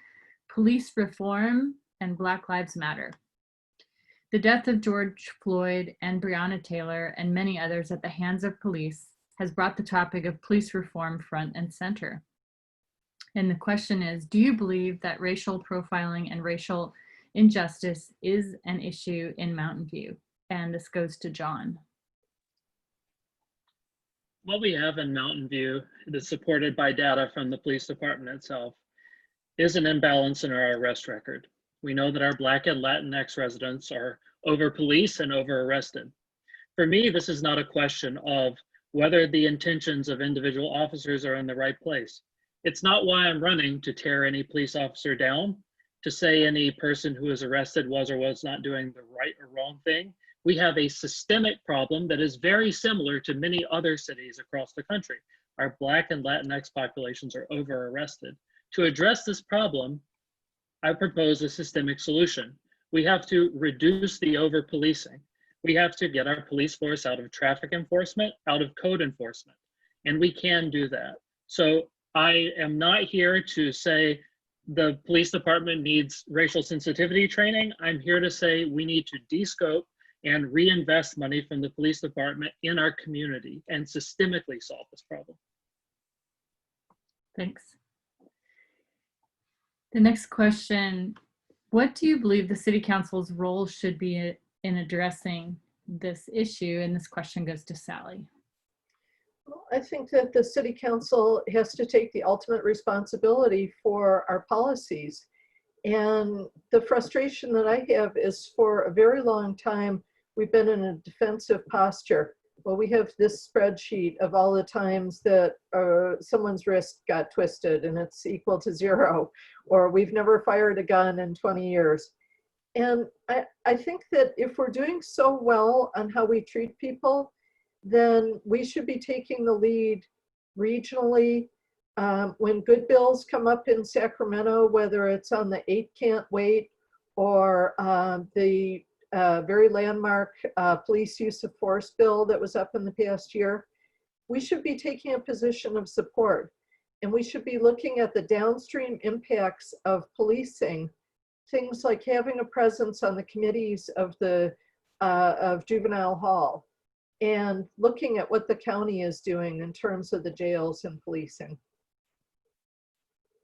police reform and Black Lives Matter. The death of George Floyd and Breonna Taylor and many others at the hands of police has brought the topic of police reform front and center. And the question is, do you believe that racial profiling and racial injustice is an issue in Mountain View? And this goes to John. What we have in Mountain View that is supported by data from the police department itself is an imbalance in our arrest record. We know that our Black and Latinx residents are over-policed and over-arrested. For me, this is not a question of whether the intentions of individual officers are in the right place. It's not why I'm running to tear any police officer down, to say any person who is arrested was or was not doing the right or wrong thing. We have a systemic problem that is very similar to many other cities across the country. Our Black and Latinx populations are over-arrested. To address this problem, I propose a systemic solution. We have to reduce the over-policing. We have to get our police force out of traffic enforcement, out of code enforcement, and we can do that. So I am not here to say the police department needs racial sensitivity training. I'm here to say we need to de-scope and reinvest money from the police department in our community and systemically solve this problem. Thanks. The next question, what do you believe the City Council's role should be in addressing this issue? And this question goes to Sally. Well, I think that the City Council has to take the ultimate responsibility for our policies. And the frustration that I have is for a very long time, we've been in a defensive posture. Well, we have this spreadsheet of all the times that someone's wrist got twisted and it's equal to 0, or we've never fired a gun in 20 years. And I think that if we're doing so well on how we treat people, then we should be taking the lead regionally. When good bills come up in Sacramento, whether it's on the 8 Can't Wait or the very landmark police use of force bill that was up in the past year, we should be taking a position of support. And we should be looking at the downstream impacts of policing, things like having a presence on the committees of the of juvenile hall, and looking at what the county is doing in terms of the jails and policing.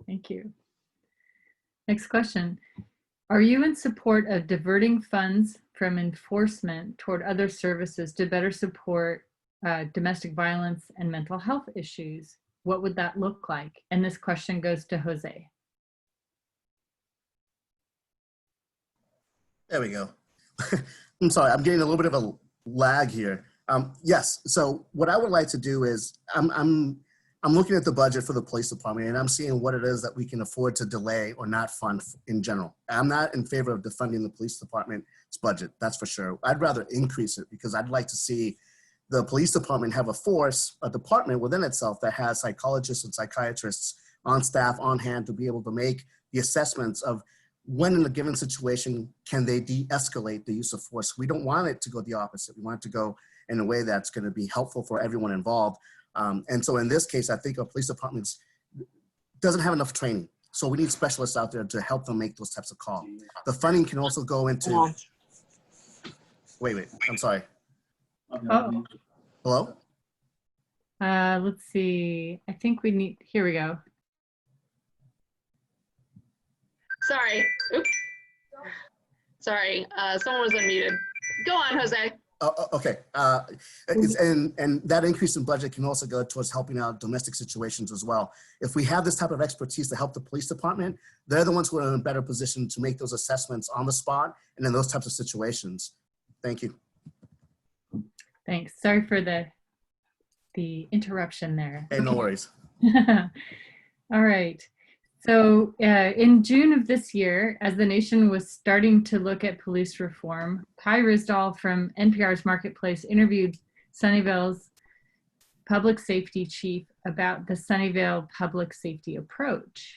Thank you. Next question. Are you in support of diverting funds from enforcement toward other services to better support domestic violence and mental health issues? What would that look like? And this question goes to Jose. There we go. I'm sorry, I'm getting a little bit of a lag here. Yes, so what I would like to do is I'm looking at the budget for the police department, and I'm seeing what it is that we can afford to delay or not fund in general. I'm not in favor of defunding the police department's budget, that's for sure. I'd rather increase it because I'd like to see the police department have a department within itself that has psychologists and psychiatrists on staff, on hand, to be able to make the assessments of when in a given situation can they de-escalate the use of force. We don't want it to go the opposite. We want it to go in a way that's going to be helpful for everyone involved. And so in this case, I think our police departments doesn't have enough training. So we need specialists out there to help them make those types of calls. The funding can also go into, wait, I'm sorry. Oh. Hello? Let's see. I think we need, here we go. Sorry. Oops. Sorry. Someone was unmuted. Go on, Jose. Okay. And that increase in budget can also go towards helping out domestic situations as well. If we have this type of expertise to help the police department, they're the ones who are in a better position to make those assessments on the spot and in those types of situations. Thank you. Thanks. Sorry for the interruption there. Hey, no worries. All right. So in June of this year, as the nation was starting to look at police reform, Kai Risdahl from NPR's Marketplace interviewed Sunnyvale's public safety chief about the Sunnyvale public safety approach.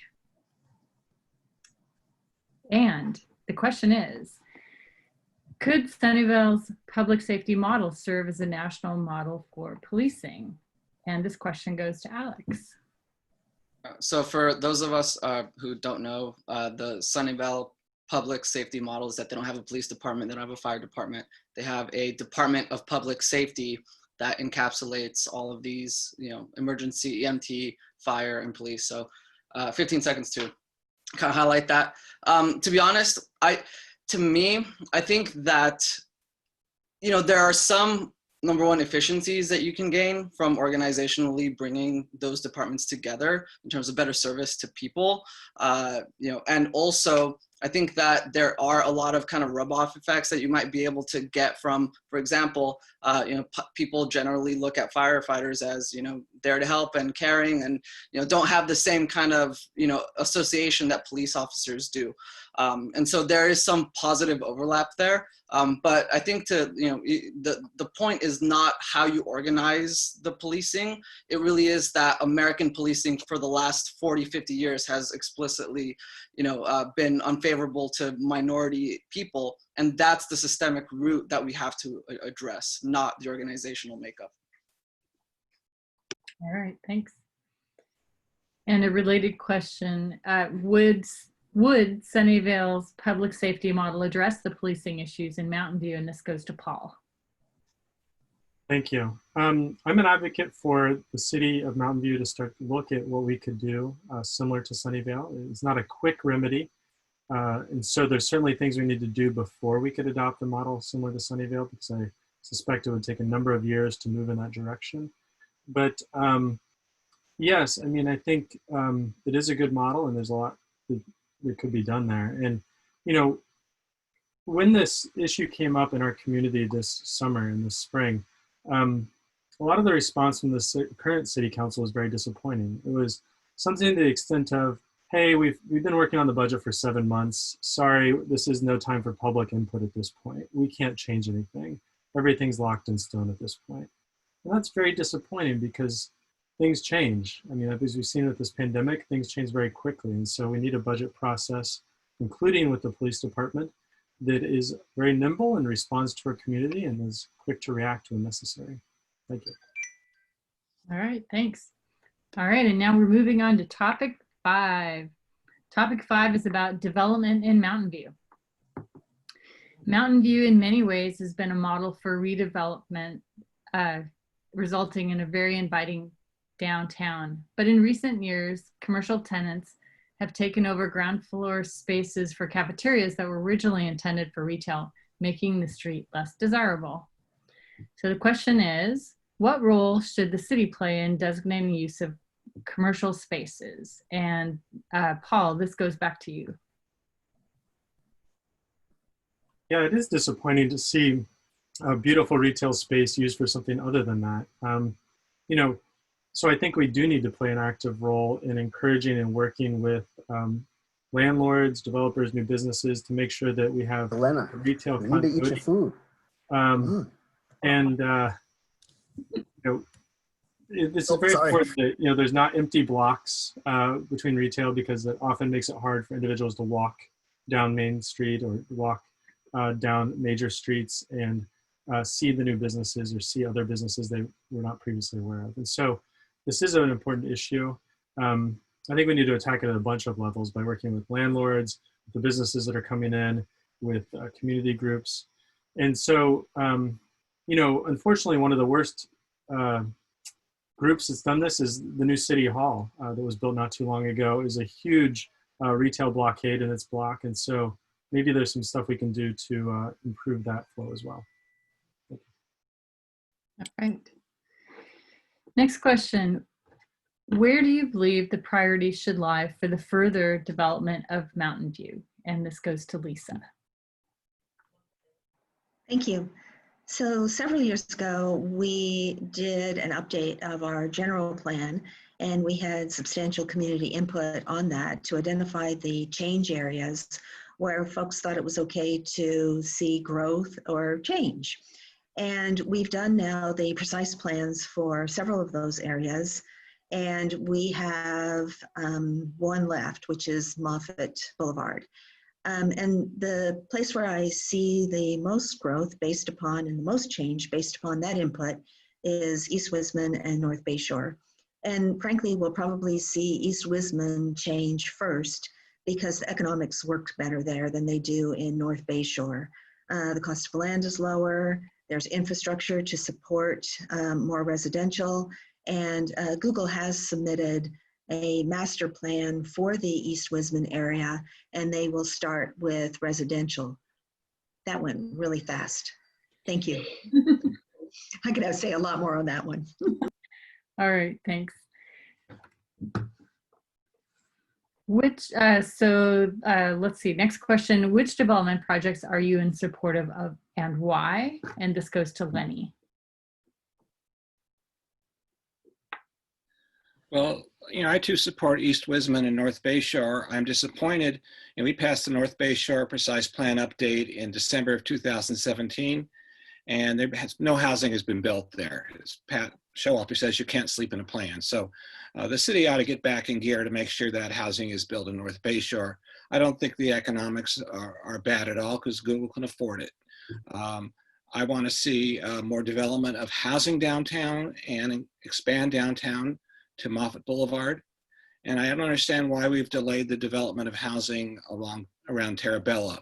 And the question is, could Sunnyvale's public safety model serve as a national model for policing? And this question goes to Alex. So for those of us who don't know, the Sunnyvale public safety model is that they don't have a police department, they don't have a fire department. They have a Department of Public Safety that encapsulates all of these, emergency, EMT, fire, and police. So 15 seconds to kind of highlight that. To be honest, I think that, there are some, number one, efficiencies that you can gain from organizationally bringing those departments together in terms of better service to people, and also I think that there are a lot of kind of rub-off effects that you might be able to get from, for example, people generally look at firefighters as, there to help and caring and, don't have the same kind of, association that police officers do. And so there is some positive overlap there. But I think the point is not how you organize the policing. It really is that American policing for the last 40, 50 years has explicitly, been unfavorable to minority people. And that's the systemic root that we have to address, not the organizational makeup. All right, thanks. And a related question, would Sunnyvale's public safety model address the policing issues in Mountain View? And this goes to Paul. Thank you. I'm an advocate for the city of Mountain View to start to look at what we could do similar to Sunnyvale. It's not a quick remedy. And so there's certainly things we need to do before we could adopt a model similar to Sunnyvale, because I suspect it would take a number of years to move in that direction. But yes, I think it is a good model and there's a lot that could be done there. And, when this issue came up in our community this summer and this spring, a lot of the response from the current city council was very disappointing. It was something to the extent of, hey, we've been working on the budget for 7 months. Sorry, this is no time for public input at this point. We can't change anything. Everything's locked in stone at this point. And that's very disappointing because things change. As we've seen with this pandemic, things change very quickly. And so we need a budget process, including with the police department, that is very nimble and responds to our community and is quick to react when necessary. Thank you. All right, thanks. All right, and now we're moving on to topic 5. Topic 5 is about development in Mountain View. Mountain View in many ways has been a model for redevelopment resulting in a very inviting downtown. But in recent years, commercial tenants have taken over ground floor spaces for cafeterias that were originally intended for retail, making the street less desirable. So the question is, what role should the city play in designating use of commercial spaces? And Paul, this goes back to you. Yeah, it is disappointing to see a beautiful retail space used for something other than that. You know, so I think we do need to play an active role in encouraging and working with landlords, developers, new businesses to make sure that we have Elena, retail you need to eat your food. And you know, this is very Sorry. important that, you know, there's not empty blocks between retail, because it often makes it hard for individuals to walk down Main Street or walk down major streets and see the new businesses or see other businesses they were not previously aware of. And so this is an important issue. I think we need to attack it at a bunch of levels by working with landlords, the businesses that are coming in, with community groups. And so, you know, unfortunately, one of the worst groups that's done this is the new City Hall that was built not too long ago. Is a huge retail blockade in its block. And so maybe there's some stuff we can do to improve that flow as well. All right. Next question. Where do you believe the priorities should lie for the further development of Mountain View? And this goes to Lisa. Thank you. So several years ago, we did an update of our general plan, and we had substantial community input on that to identify the change areas where folks thought it was okay to see growth or change. And we've done now the precise plans for several of those areas. And we have one left, which is Moffett Boulevard. And the place where I see the most growth based upon, and the most change based upon that input, is East Wisman and North Bayshore. And frankly, we'll probably see East Wisman change first, because the economics work better there than they do in North Bayshore. The cost of land is lower, there's infrastructure to support more residential, and Google has submitted a master plan for the East Wisman area, and they will start with residential. That went really fast. Thank you. I could say a lot more on that one. All right, thanks. Let's see, next question. Which development projects are you in support of and why? And this goes to Lenny. Well, you know, I too support East Wisman and North Bayshore. I'm disappointed. You know, we passed the North Bayshore Precise Plan update in December of 2017, and no housing has been built there. As Pat Showalter says, you can't sleep in a plan. So the city ought to get back in gear to make sure that housing is built in North Bayshore. I don't think the economics are bad at all, because Google can afford it. I want to see more development of housing downtown and expand downtown to Moffett Boulevard. And I don't understand why we've delayed the development of housing around Terabella.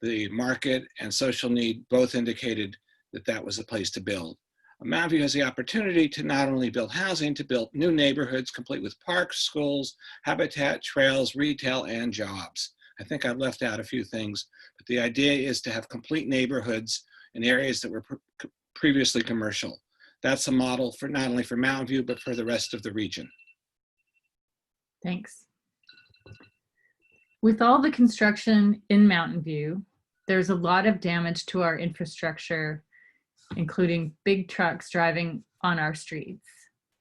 The market and social need both indicated that that was the place to build. Mountain View has the opportunity to not only build housing, to build new neighborhoods complete with parks, schools, habitat, trails, retail, and jobs. I think I've left out a few things, but the idea is to have complete neighborhoods in areas that were previously commercial. That's a model for not only for Mountain View, but for the rest of the region. Thanks. With all the construction in Mountain View, there's a lot of damage to our infrastructure, including big trucks driving on our streets.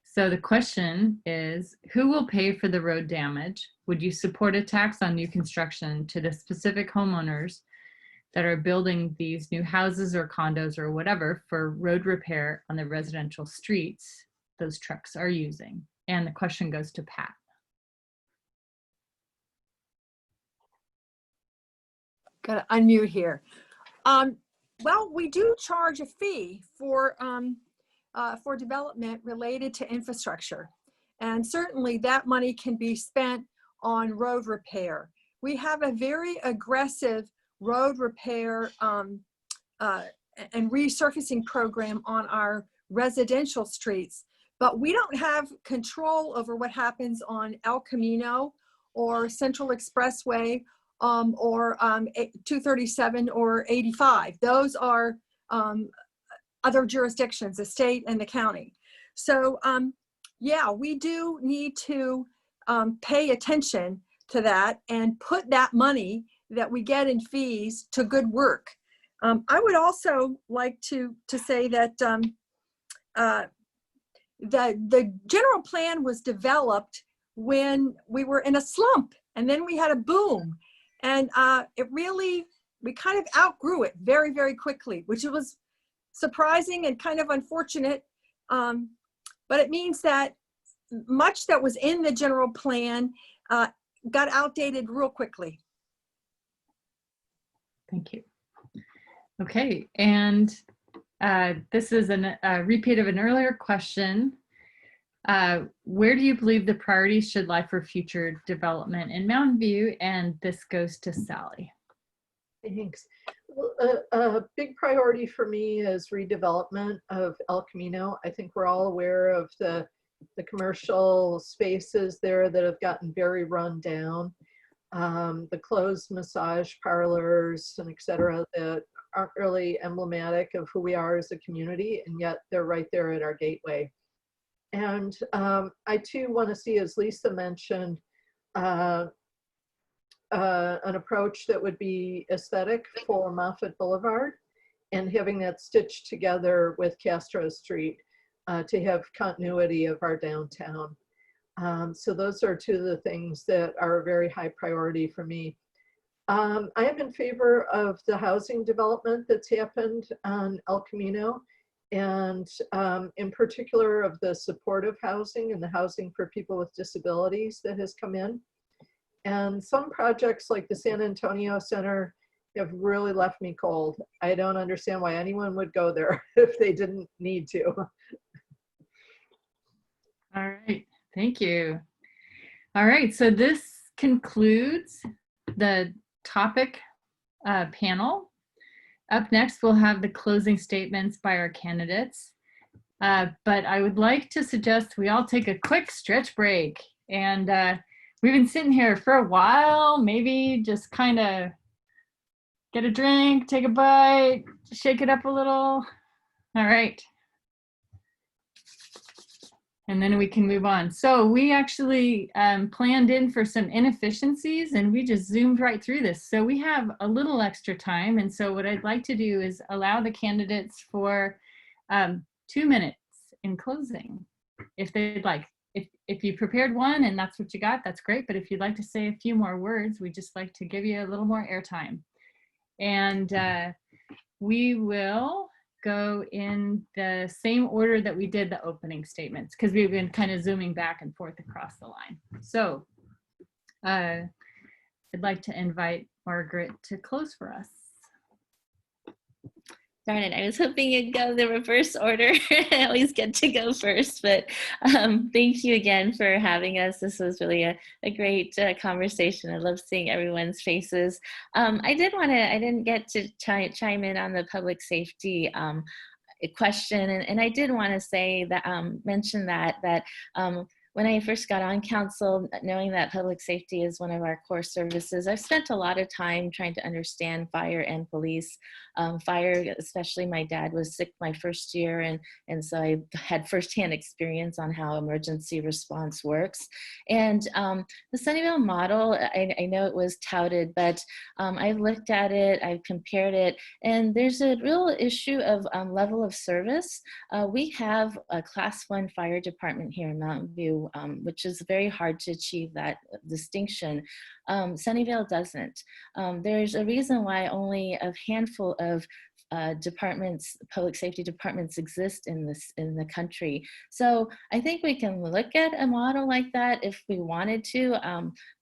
So the question is, who will pay for the road damage? Would you support a tax on new construction to the specific homeowners that are building these new houses or condos or whatever for road repair on the residential streets those trucks are using? And the question goes to Pat. Got to unmute here. Well, we do charge a fee for development related to infrastructure. And certainly that money can be spent on road repair. We have a very aggressive road repair and resurfacing program on our residential streets, but we don't have control over what happens on El Camino or Central Expressway or 237 or 85. Those are other jurisdictions, the state and the county. So yeah, we do need to pay attention to that and put that money that we get in fees to good work. I would also like to say that the general plan was developed when we were in a slump, and then we had a boom, and we kind of outgrew it very, very quickly, which was surprising and kind of unfortunate. But it means that much that was in the general plan got outdated real quickly. Thank you. Okay, and this is a repeat of an earlier question. Where do you believe the priorities should lie for future development in Mountain View? And this goes to Sally. Thanks. Well, a big priority for me is redevelopment of El Camino. I think we're all aware of the commercial spaces there that have gotten very run down, the closed massage parlors and et cetera that aren't really emblematic of who we are as a community, and yet they're right there at our gateway. And I too want to see, as Lisa mentioned, an approach that would be aesthetic for Moffett Boulevard and having that stitched together with Castro Street to have continuity of our downtown. So those are two of the things that are a very high priority for me. I am in favor of the housing development that's happened on El Camino, and in particular of the supportive housing and the housing for people with disabilities that has come in. And some projects like the San Antonio Center have really left me cold. I don't understand why anyone would go there if they didn't need to. All right, thank you. All right, so this concludes the topic panel. Up next, we'll have the closing statements by our candidates. But I would like to suggest we all take a quick stretch break. And we've been sitting here for a while, maybe just kind of get a drink, take a bite, shake it up a little. All right. And then we can move on. So we actually planned in for some inefficiencies, and we just zoomed right through this. So we have a little extra time. And so what I'd like to do is allow the candidates for 2 minutes in closing, if they'd like. If you prepared one and that's what you got, that's great. But if you'd like to say a few more words, we'd just like to give you a little more airtime. And we will go in the same order that we did the opening statements, because we've been kind of zooming back and forth across the line. So I'd like to invite Margaret to close for us. Darn it, I was hoping you'd go the reverse order. I always get to go first, but thank you again for having us. This was really a great conversation. I love seeing everyone's faces. I didn't get to chime in on the public safety question, and I did want to say that, mention that when I first got on council, knowing that public safety is one of our core services, I've spent a lot of time trying to understand fire and police. Fire, especially my dad was sick my first year, and so I had firsthand experience on how emergency response works. And the Sunnyvale model, I know it was touted, but I've looked at it, I've compared it, and there's a real issue of level of service. We have a Class 1 fire department here in Mountain View, which is very hard to achieve that distinction. Sunnyvale doesn't. There's a reason why only a handful of departments, public safety departments exist in the country. So I think we can look at a model like that if we wanted to,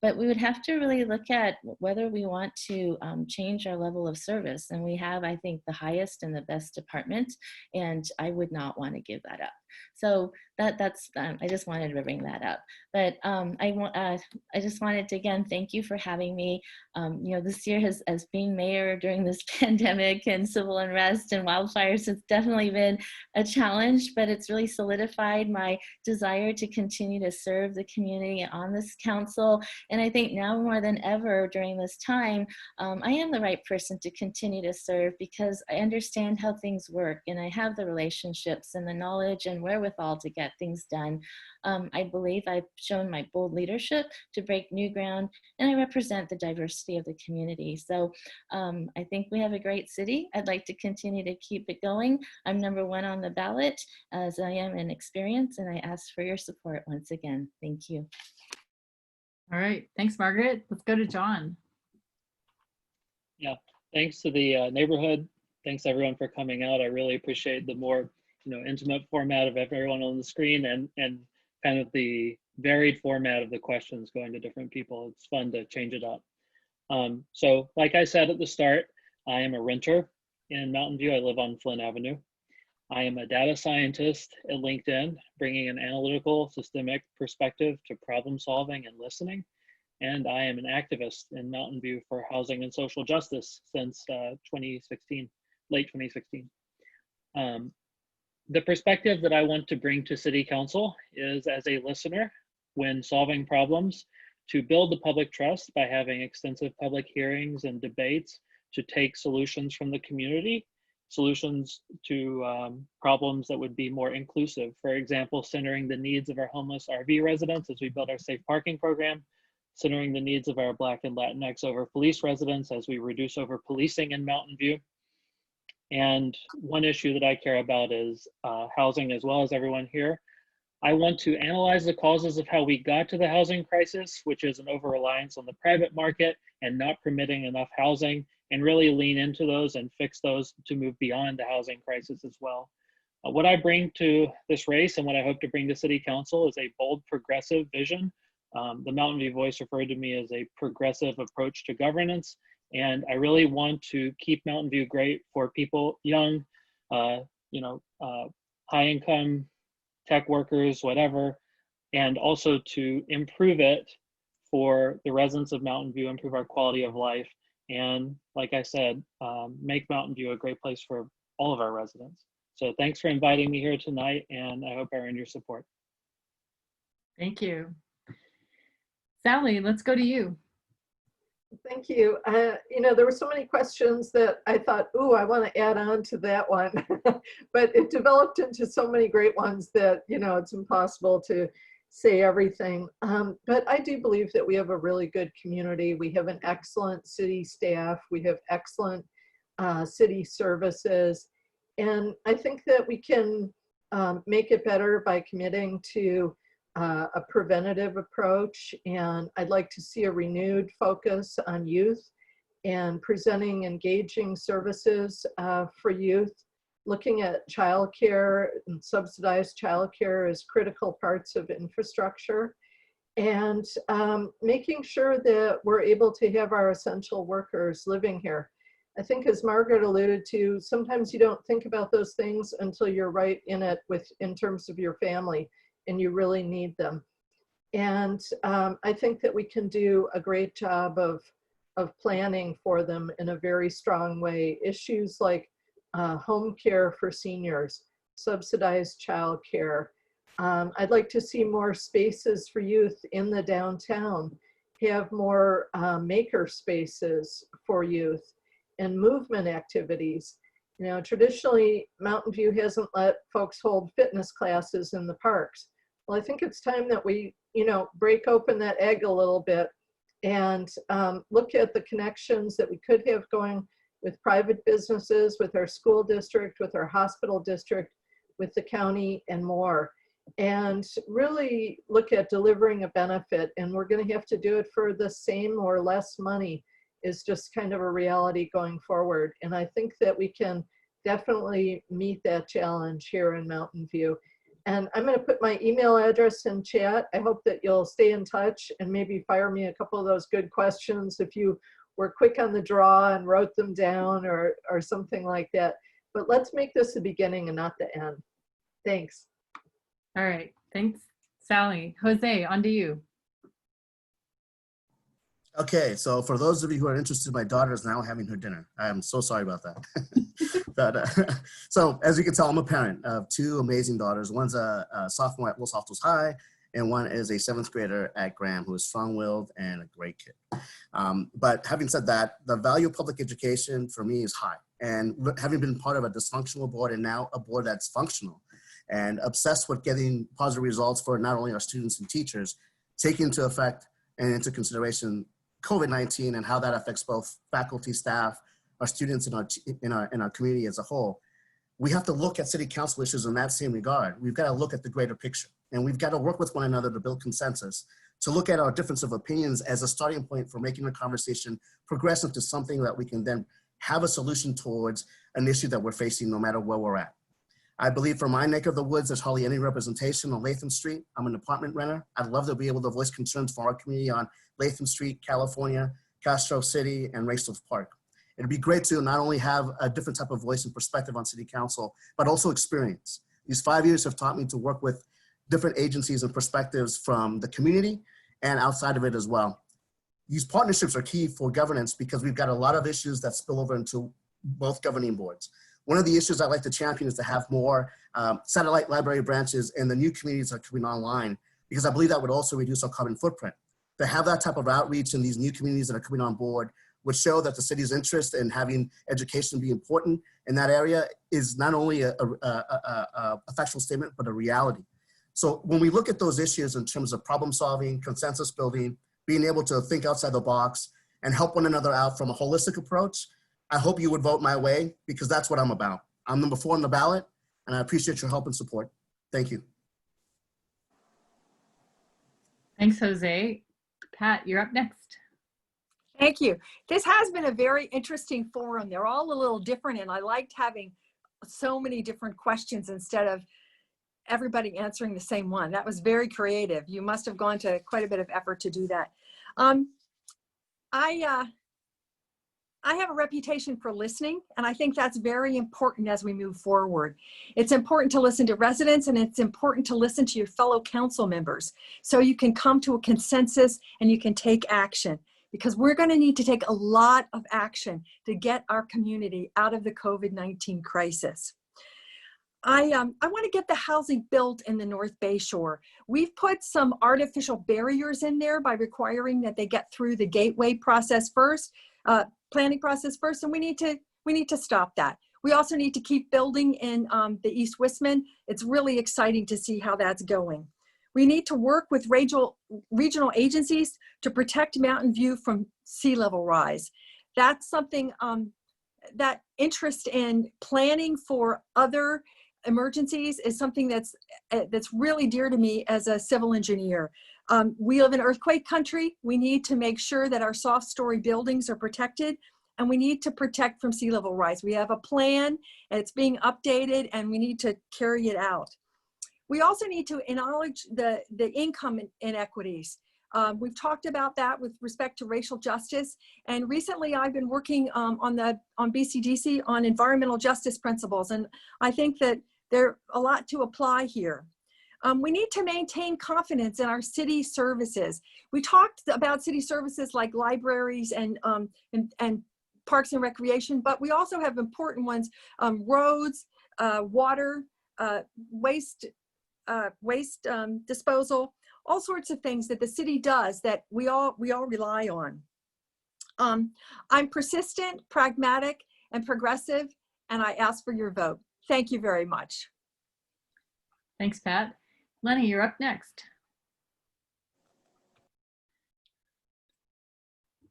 but we would have to really look at whether we want to change our level of service. And we have, I think, the highest and the best department, and I would not want to give that up. So that's I just wanted to bring that up. But I just wanted to again thank you for having me. You know, this year as being mayor during this pandemic and civil unrest and wildfires has definitely been a challenge, but it's really solidified my desire to continue to serve the community on this council. And I think now more than ever during this time, I am the right person to continue to serve because I understand how things work and I have the relationships and the knowledge and wherewithal to get things done. I believe I've shown my bold leadership to break new ground, and I represent the diversity of the community. So I think we have a great city. I'd like to continue to keep it going. I'm #1 on the ballot as I am in experience, and I ask for your support once again. Thank you. All right. Thanks, Margaret. Let's go to John. Yeah, thanks to the neighborhood. Thanks everyone for coming out. I really appreciate the more intimate format of everyone on the screen and kind of the varied format of the questions going to different people. It's fun to change it up. So like I said at the start, I am a renter in Mountain View. I live on Flynn Avenue. I am a data scientist at LinkedIn, bringing an analytical, systemic perspective to problem solving and listening. And I am an activist in Mountain View for housing and social justice since 2016, late 2016. The perspective that I want to bring to City Council is as a listener when solving problems, to build the public trust by having extensive public hearings and debates to take solutions from the community, solutions to problems that would be more inclusive. For example, centering the needs of our homeless RV residents as we build our safe parking program, centering the needs of our Black and Latinx over police residents as we reduce over policing in Mountain View. And one issue that I care about is housing, as well as everyone here. I want to analyze the causes of how we got to the housing crisis, which is an over-reliance on the private market and not permitting enough housing, and really lean into those and fix those to move beyond the housing crisis as well. What I bring to this race and what I hope to bring to City Council is a bold, progressive vision. The Mountain View Voice referred to me as a progressive approach to governance. And I really want to keep Mountain View great for people, young, high income, tech workers, whatever, and also to improve it for the residents of Mountain View, improve our quality of life. And like I said, make Mountain View a great place for all of our residents. So thanks for inviting me here tonight, and I hope I earned your support. Thank you. Sally, let's go to you. Thank you. There were so many questions that I thought, ooh, I want to add on to that one. But it developed into so many great ones that, it's impossible to say everything. But I do believe that we have a really good community. We have an excellent city staff. We have excellent city services. And I think that we can make it better by committing to a preventative approach, and I'd like to see a renewed focus on youth and presenting engaging services for youth. Looking at childcare and subsidized childcare as critical parts of infrastructure, and making sure that we're able to have our essential workers living here. I think, as Margaret alluded to, sometimes you don't think about those things until you're right in it in terms of your family, and you really need them. And I think that we can do a great job of planning for them in a very strong way. Issues like home care for seniors, subsidized child care. I'd like to see more spaces for youth in the downtown, have more maker spaces for youth, and movement activities. Traditionally, Mountain View hasn't let folks hold fitness classes in the parks. Well, I think it's time that we, break open that egg a little bit and look at the connections that we could have going with private businesses, with our school district, with our hospital district, with the county, and more. And really look at delivering a benefit. And we're going to have to do it for the same or less money, is just kind of a reality going forward. And I think that we can definitely meet that challenge here in Mountain View. And I'm going to put my email address in chat. I hope that you'll stay in touch and maybe fire me a couple of those good questions if you were quick on the draw and wrote them down or something like that. But let's make this the beginning and not the end. Thanks. All right. Thanks, Sally. Jose, on to you. Okay, so for those of you who are interested, my daughter is now having her dinner. I'm so sorry about that. But so as you can tell, I'm a parent of two amazing daughters. One's a sophomore at Los Altos High, and one is a 7th grader at Graham, who is strong-willed and a great kid. But having said that, the value of public education for me is high. And having been part of a dysfunctional board and now a board that's functional and obsessed with getting positive results for not only our students and teachers, taking into effect and into consideration COVID-19 and how that affects both faculty, staff, our students, and our community as a whole. We have to look at city council issues in that same regard. We've got to look at the greater picture, and we've got to work with one another to build consensus, to look at our difference of opinions as a starting point for making the conversation progress into something that we can then have a solution towards an issue that we're facing no matter where we're at. I believe for my neck of the woods, there's hardly any representation on Latham Street. I'm an apartment renter. I'd love to be able to voice concerns for our community on Latham Street, California, Castro City, and Raceway Park. It'd be great to not only have a different type of voice and perspective on city council, but also experience. These 5 years have taught me to work with different agencies and perspectives from the community and outside of it as well. These partnerships are key for governance because we've got a lot of issues that spill over into both governing boards. One of the issues I'd like to champion is to have more satellite library branches in the new communities that are coming online, because I believe that would also reduce our carbon footprint. To have that type of outreach in these new communities that are coming on board would show that the city's interest in having education be important in that area is not only a factual statement, but a reality. So when we look at those issues in terms of problem solving, consensus building, being able to think outside the box and help one another out from a holistic approach, I hope you would vote my way, because that's what I'm about. I'm number 4 on the ballot, and I appreciate your help and support. Thank you. Thanks, Jose. Pat, you're up next. Thank you. This has been a very interesting forum. They're all a little different, and I liked having so many different questions instead of everybody answering the same one. That was very creative. You must have gone to quite a bit of effort to do that. I have a reputation for listening, and I think that's very important as we move forward. It's important to listen to residents, and it's important to listen to your fellow council members so you can come to a consensus and you can take action, because we're going to need to take a lot of action to get our community out of the COVID-19 crisis. I want to get the housing built in the North Bay Shore. We've put some artificial barriers in there by requiring that they get through the gateway process first, planning process first, and we need to stop that. We also need to keep building in the East Westman. It's really exciting to see how that's going. We need to work with regional agencies to protect Mountain View from sea level rise. That's something, that interest in planning for other emergencies is something that's really dear to me as a civil engineer. We live in earthquake country. We need to make sure that our soft story buildings are protected, and we need to protect from sea level rise. We have a plan, and it's being updated, and we need to carry it out. We also need to acknowledge the income inequities. We've talked about that with respect to racial justice, and recently I've been working on BCDC on environmental justice principles, and I think that there's a lot to apply here. We need to maintain confidence in our city services. We talked about city services like libraries and parks and recreation, but we also have important ones, roads, water, waste disposal, all sorts of things that the city does that we all rely on. I'm persistent, pragmatic, and progressive, and I ask for your vote. Thank you very much. Thanks, Pat. Lenny, you're up next.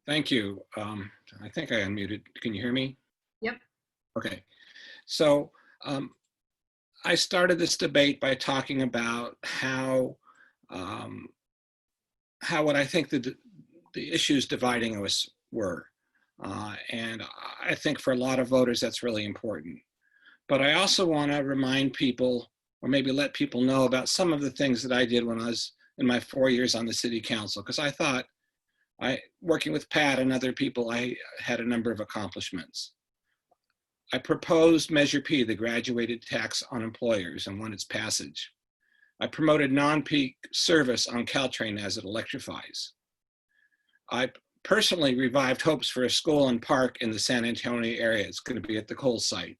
Thank you. I think I unmuted. Can you hear me? Yep. Okay. So I started this debate by talking about how what I think the issues dividing us were. And I think for a lot of voters, that's really important. But I also want to remind people, or maybe let people know about some of the things that I did when I was in my 4 years on the city council, because I thought, working with Pat and other people, I had a number of accomplishments. I proposed Measure P, the graduated tax on employers, and won its passage. I promoted non-peak service on Caltrain as it electrifies. I personally revived hopes for a school and park in the San Antonio area. It's going to be at the Kohl's site.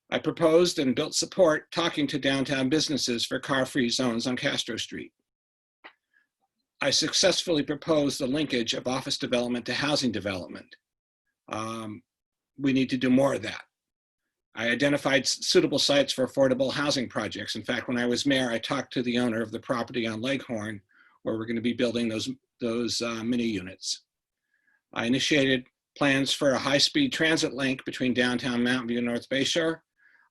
I proposed and built support talking to downtown businesses for car-free zones on Castro Street. I successfully proposed the linkage of office development to housing development. We need to do more of that. I identified suitable sites for affordable housing projects. In fact, when I was mayor, I talked to the owner of the property on Leghorn, where we're going to be building those mini units. I initiated plans for a high-speed transit link between downtown Mountain View and North Bayshore.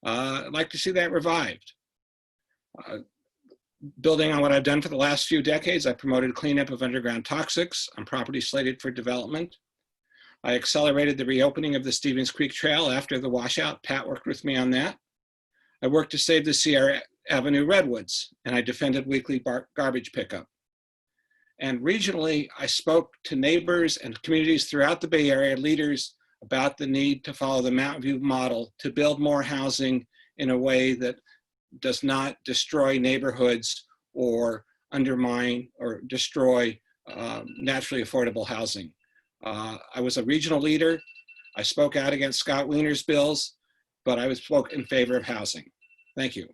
I'd like to see that revived. Building on what I've done for the last few decades, I promoted cleanup of underground toxics on property slated for development. I accelerated the reopening of the Stevens Creek Trail after the washout. Pat worked with me on that. I worked to save the Sierra Avenue redwoods, and I defended weekly garbage pickup. And regionally, I spoke to neighbors and communities throughout the Bay Area leaders about the need to follow the Mountain View model to build more housing in a way that does not destroy neighborhoods or undermine or destroy naturally affordable housing. I was a regional leader. I spoke out against Scott Wiener's bills, but I spoke in favor of housing. Thank you.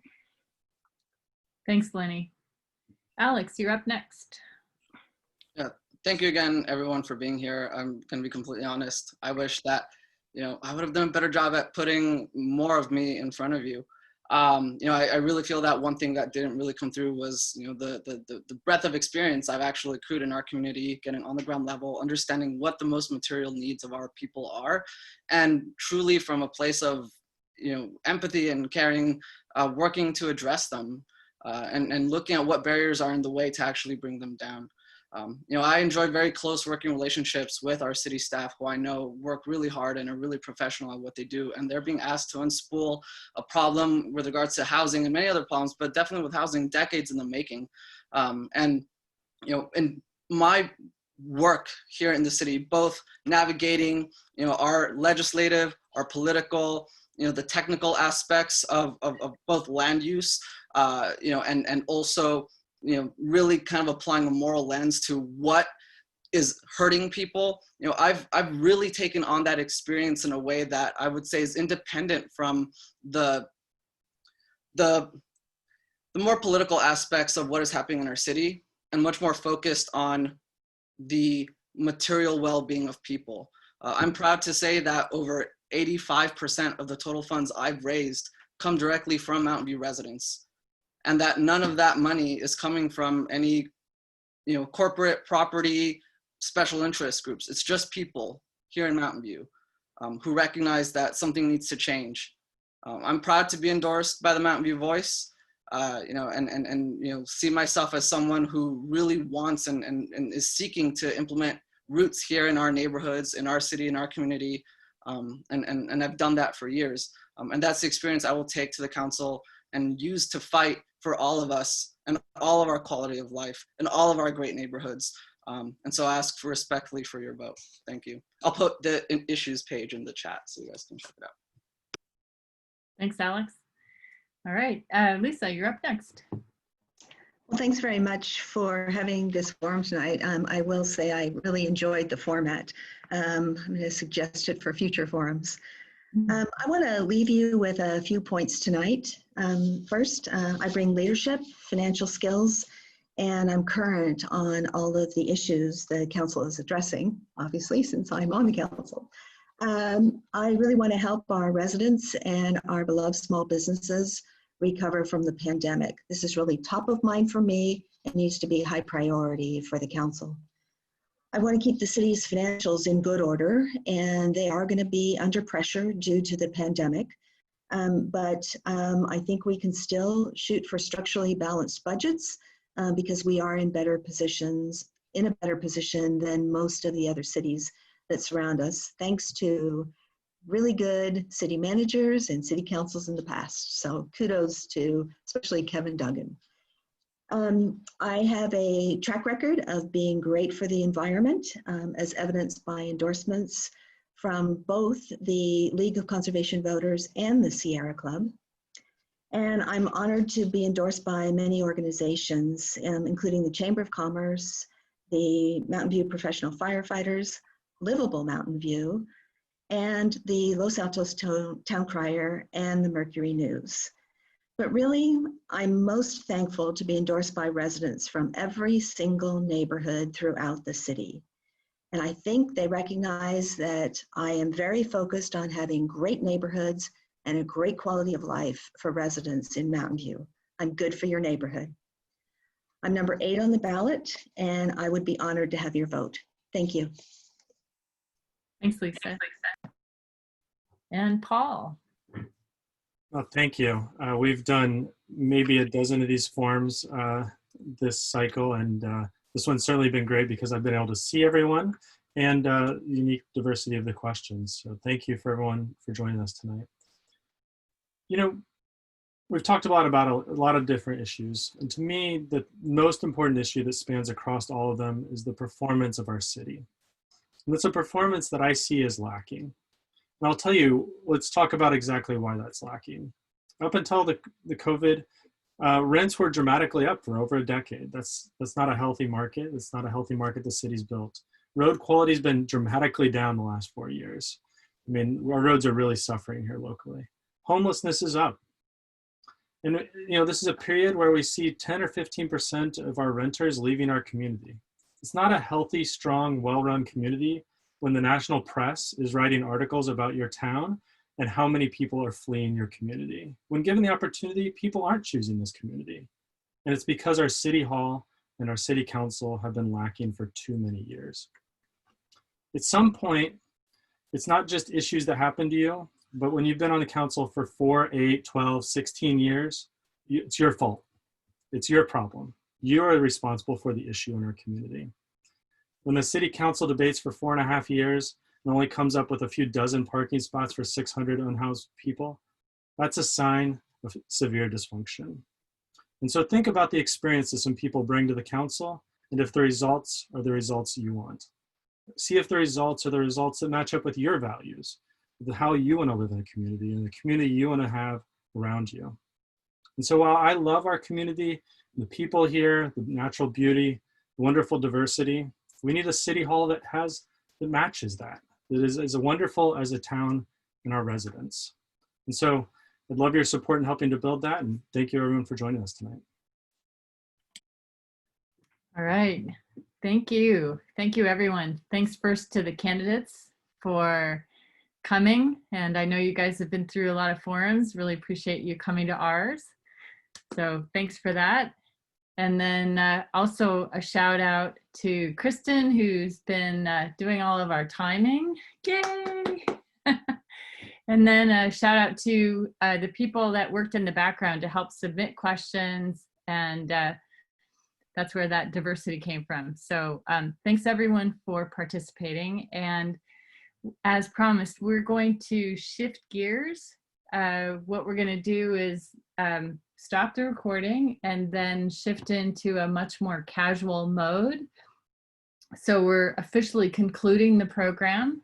Thanks, Lenny. Alex, you're up next. Yeah, thank you again, everyone, for being here. I'm going to be completely honest. I wish that, I would have done a better job at putting more of me in front of you. I really feel that one thing that didn't really come through was, the breadth of experience I've actually accrued in our community, getting on the ground level, understanding what the most material needs of our people are, and truly from a place of, empathy and caring, working to address them, and looking at what barriers are in the way to actually bring them down. I enjoy very close working relationships with our city staff, who I know work really hard and are really professional at what they do. And they're being asked to unspool a problem with regards to housing and many other problems, but definitely with housing, decades in the making. In my work here in the city, both navigating, our legislative, our political, the technical aspects of both land use, and also, really kind of applying a moral lens to what is hurting people. I've really taken on that experience in a way that I would say is independent from the more political aspects of what is happening in our city, and much more focused on the material well-being of people. I'm proud to say that over 85% of the total funds I've raised come directly from Mountain View residents, and that none of that money is coming from any, corporate property, special interest groups. It's just people here in Mountain View who recognize that something needs to change. I'm proud to be endorsed by the Mountain View Voice, and see myself as someone who really wants and is seeking to implement roots here in our neighborhoods, in our city, in our community, and I've done that for years. And that's the experience I will take to the council and use to fight for all of us and all of our quality of life and all of our great neighborhoods. And so I ask for respectfully for your vote. Thank you. I'll put the issues page in the chat so you guys can check it out. Thanks, Alex. All right, Lisa, you're up next. Well, thanks very much for having this forum tonight. I will say I really enjoyed the format. I'm going to suggest it for future forums. I want to leave you with a few points tonight. First, I bring leadership, financial skills, and I'm current on all of the issues the council is addressing, obviously, since I'm on the council. I really want to help our residents and our beloved small businesses recover from the pandemic. This is really top of mind for me and needs to be a high priority for the council. I want to keep the city's financials in good order, and they are going to be under pressure due to the pandemic. But I think we can still shoot for structurally balanced budgets because we are in a better position than most of the other cities that surround us, thanks to really good city managers and city councils in the past. So kudos to especially Kevin Duggan. I have a track record of being great for the environment, as evidenced by endorsements from both the League of Conservation Voters and the Sierra Club. And I'm honored to be endorsed by many organizations, including the Chamber of Commerce, the Mountain View Professional Firefighters, Livable Mountain View, and the Los Altos Town Crier and the Mercury News. But really, I'm most thankful to be endorsed by residents from every single neighborhood throughout the city. And I think they recognize that I am very focused on having great neighborhoods and a great quality of life for residents in Mountain View. I'm good for your neighborhood. I'm number 8 on the ballot, and I would be honored to have your vote. Thank you. Thanks, Lisa. And Paul. Well, thank you. We've done maybe a dozen of these forms this cycle, and this one's certainly been great because I've been able to see everyone and unique diversity of the questions. So thank you for everyone for joining us tonight. You know, we've talked a lot about a lot of different issues, and to me, the most important issue that spans across all of them is the performance of our city. And it's a performance that I see as lacking. And I'll tell you, let's talk about exactly why that's lacking. Up until the COVID, rents were dramatically up for over a decade. That's not a healthy market. It's not a healthy market the city's built. Road quality's been dramatically down the last 4 years. I mean, our roads are really suffering here locally. Homelessness is up. And you know, this is a period where we see 10 or 15% of our renters leaving our community. It's not a healthy, strong, well-run community when the national press is writing articles about your town and how many people are fleeing your community. When given the opportunity, people aren't choosing this community. And it's because our city hall and our city council have been lacking for too many years. At some point, it's not just issues that happen to you, but when you've been on the council for 4, 8, 12, 16 years, it's your fault. It's your problem. You are responsible for the issue in our community. When the city council debates for 4.5 years and only comes up with a few dozen parking spots for 600 unhoused people, that's a sign of severe dysfunction. And so think about the experience that some people bring to the council and if the results are the results you want. See if the results are the results that match up with your values, with how you want to live in a community and the community you want to have around you. And so while I love our community, the people here, the natural beauty, the wonderful diversity, we need a city hall that matches that is as wonderful as a town and our residents. And so I'd love your support in helping to build that. And thank you everyone for joining us tonight. All right. Thank you. Thank you, everyone. Thanks first to the candidates for coming. And I know you guys have been through a lot of forums. Really appreciate you coming to ours. So thanks for that. And then also a shout out to Kristen, who's been doing all of our timing. Yay! And then a shout out to the people that worked in the background to help submit questions. And that's where that diversity came from. So thanks everyone for participating. And as promised, we're going to shift gears. What we're gonna do is stop the recording and then shift into a much more casual mode. So we're officially concluding the program,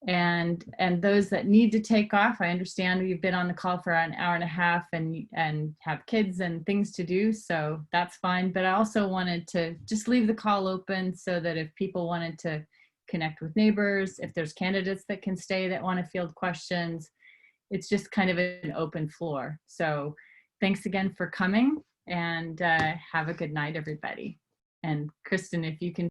and those that need to take off, I understand you've been on the call for an hour and a half and have kids and things to do, so that's fine. But I also wanted to just leave the call open so that if people wanted to connect with neighbors, if there's candidates that can stay that want to field questions, it's just kind of an open floor. So thanks again for coming, and have a good night, everybody. And Kristen, if you can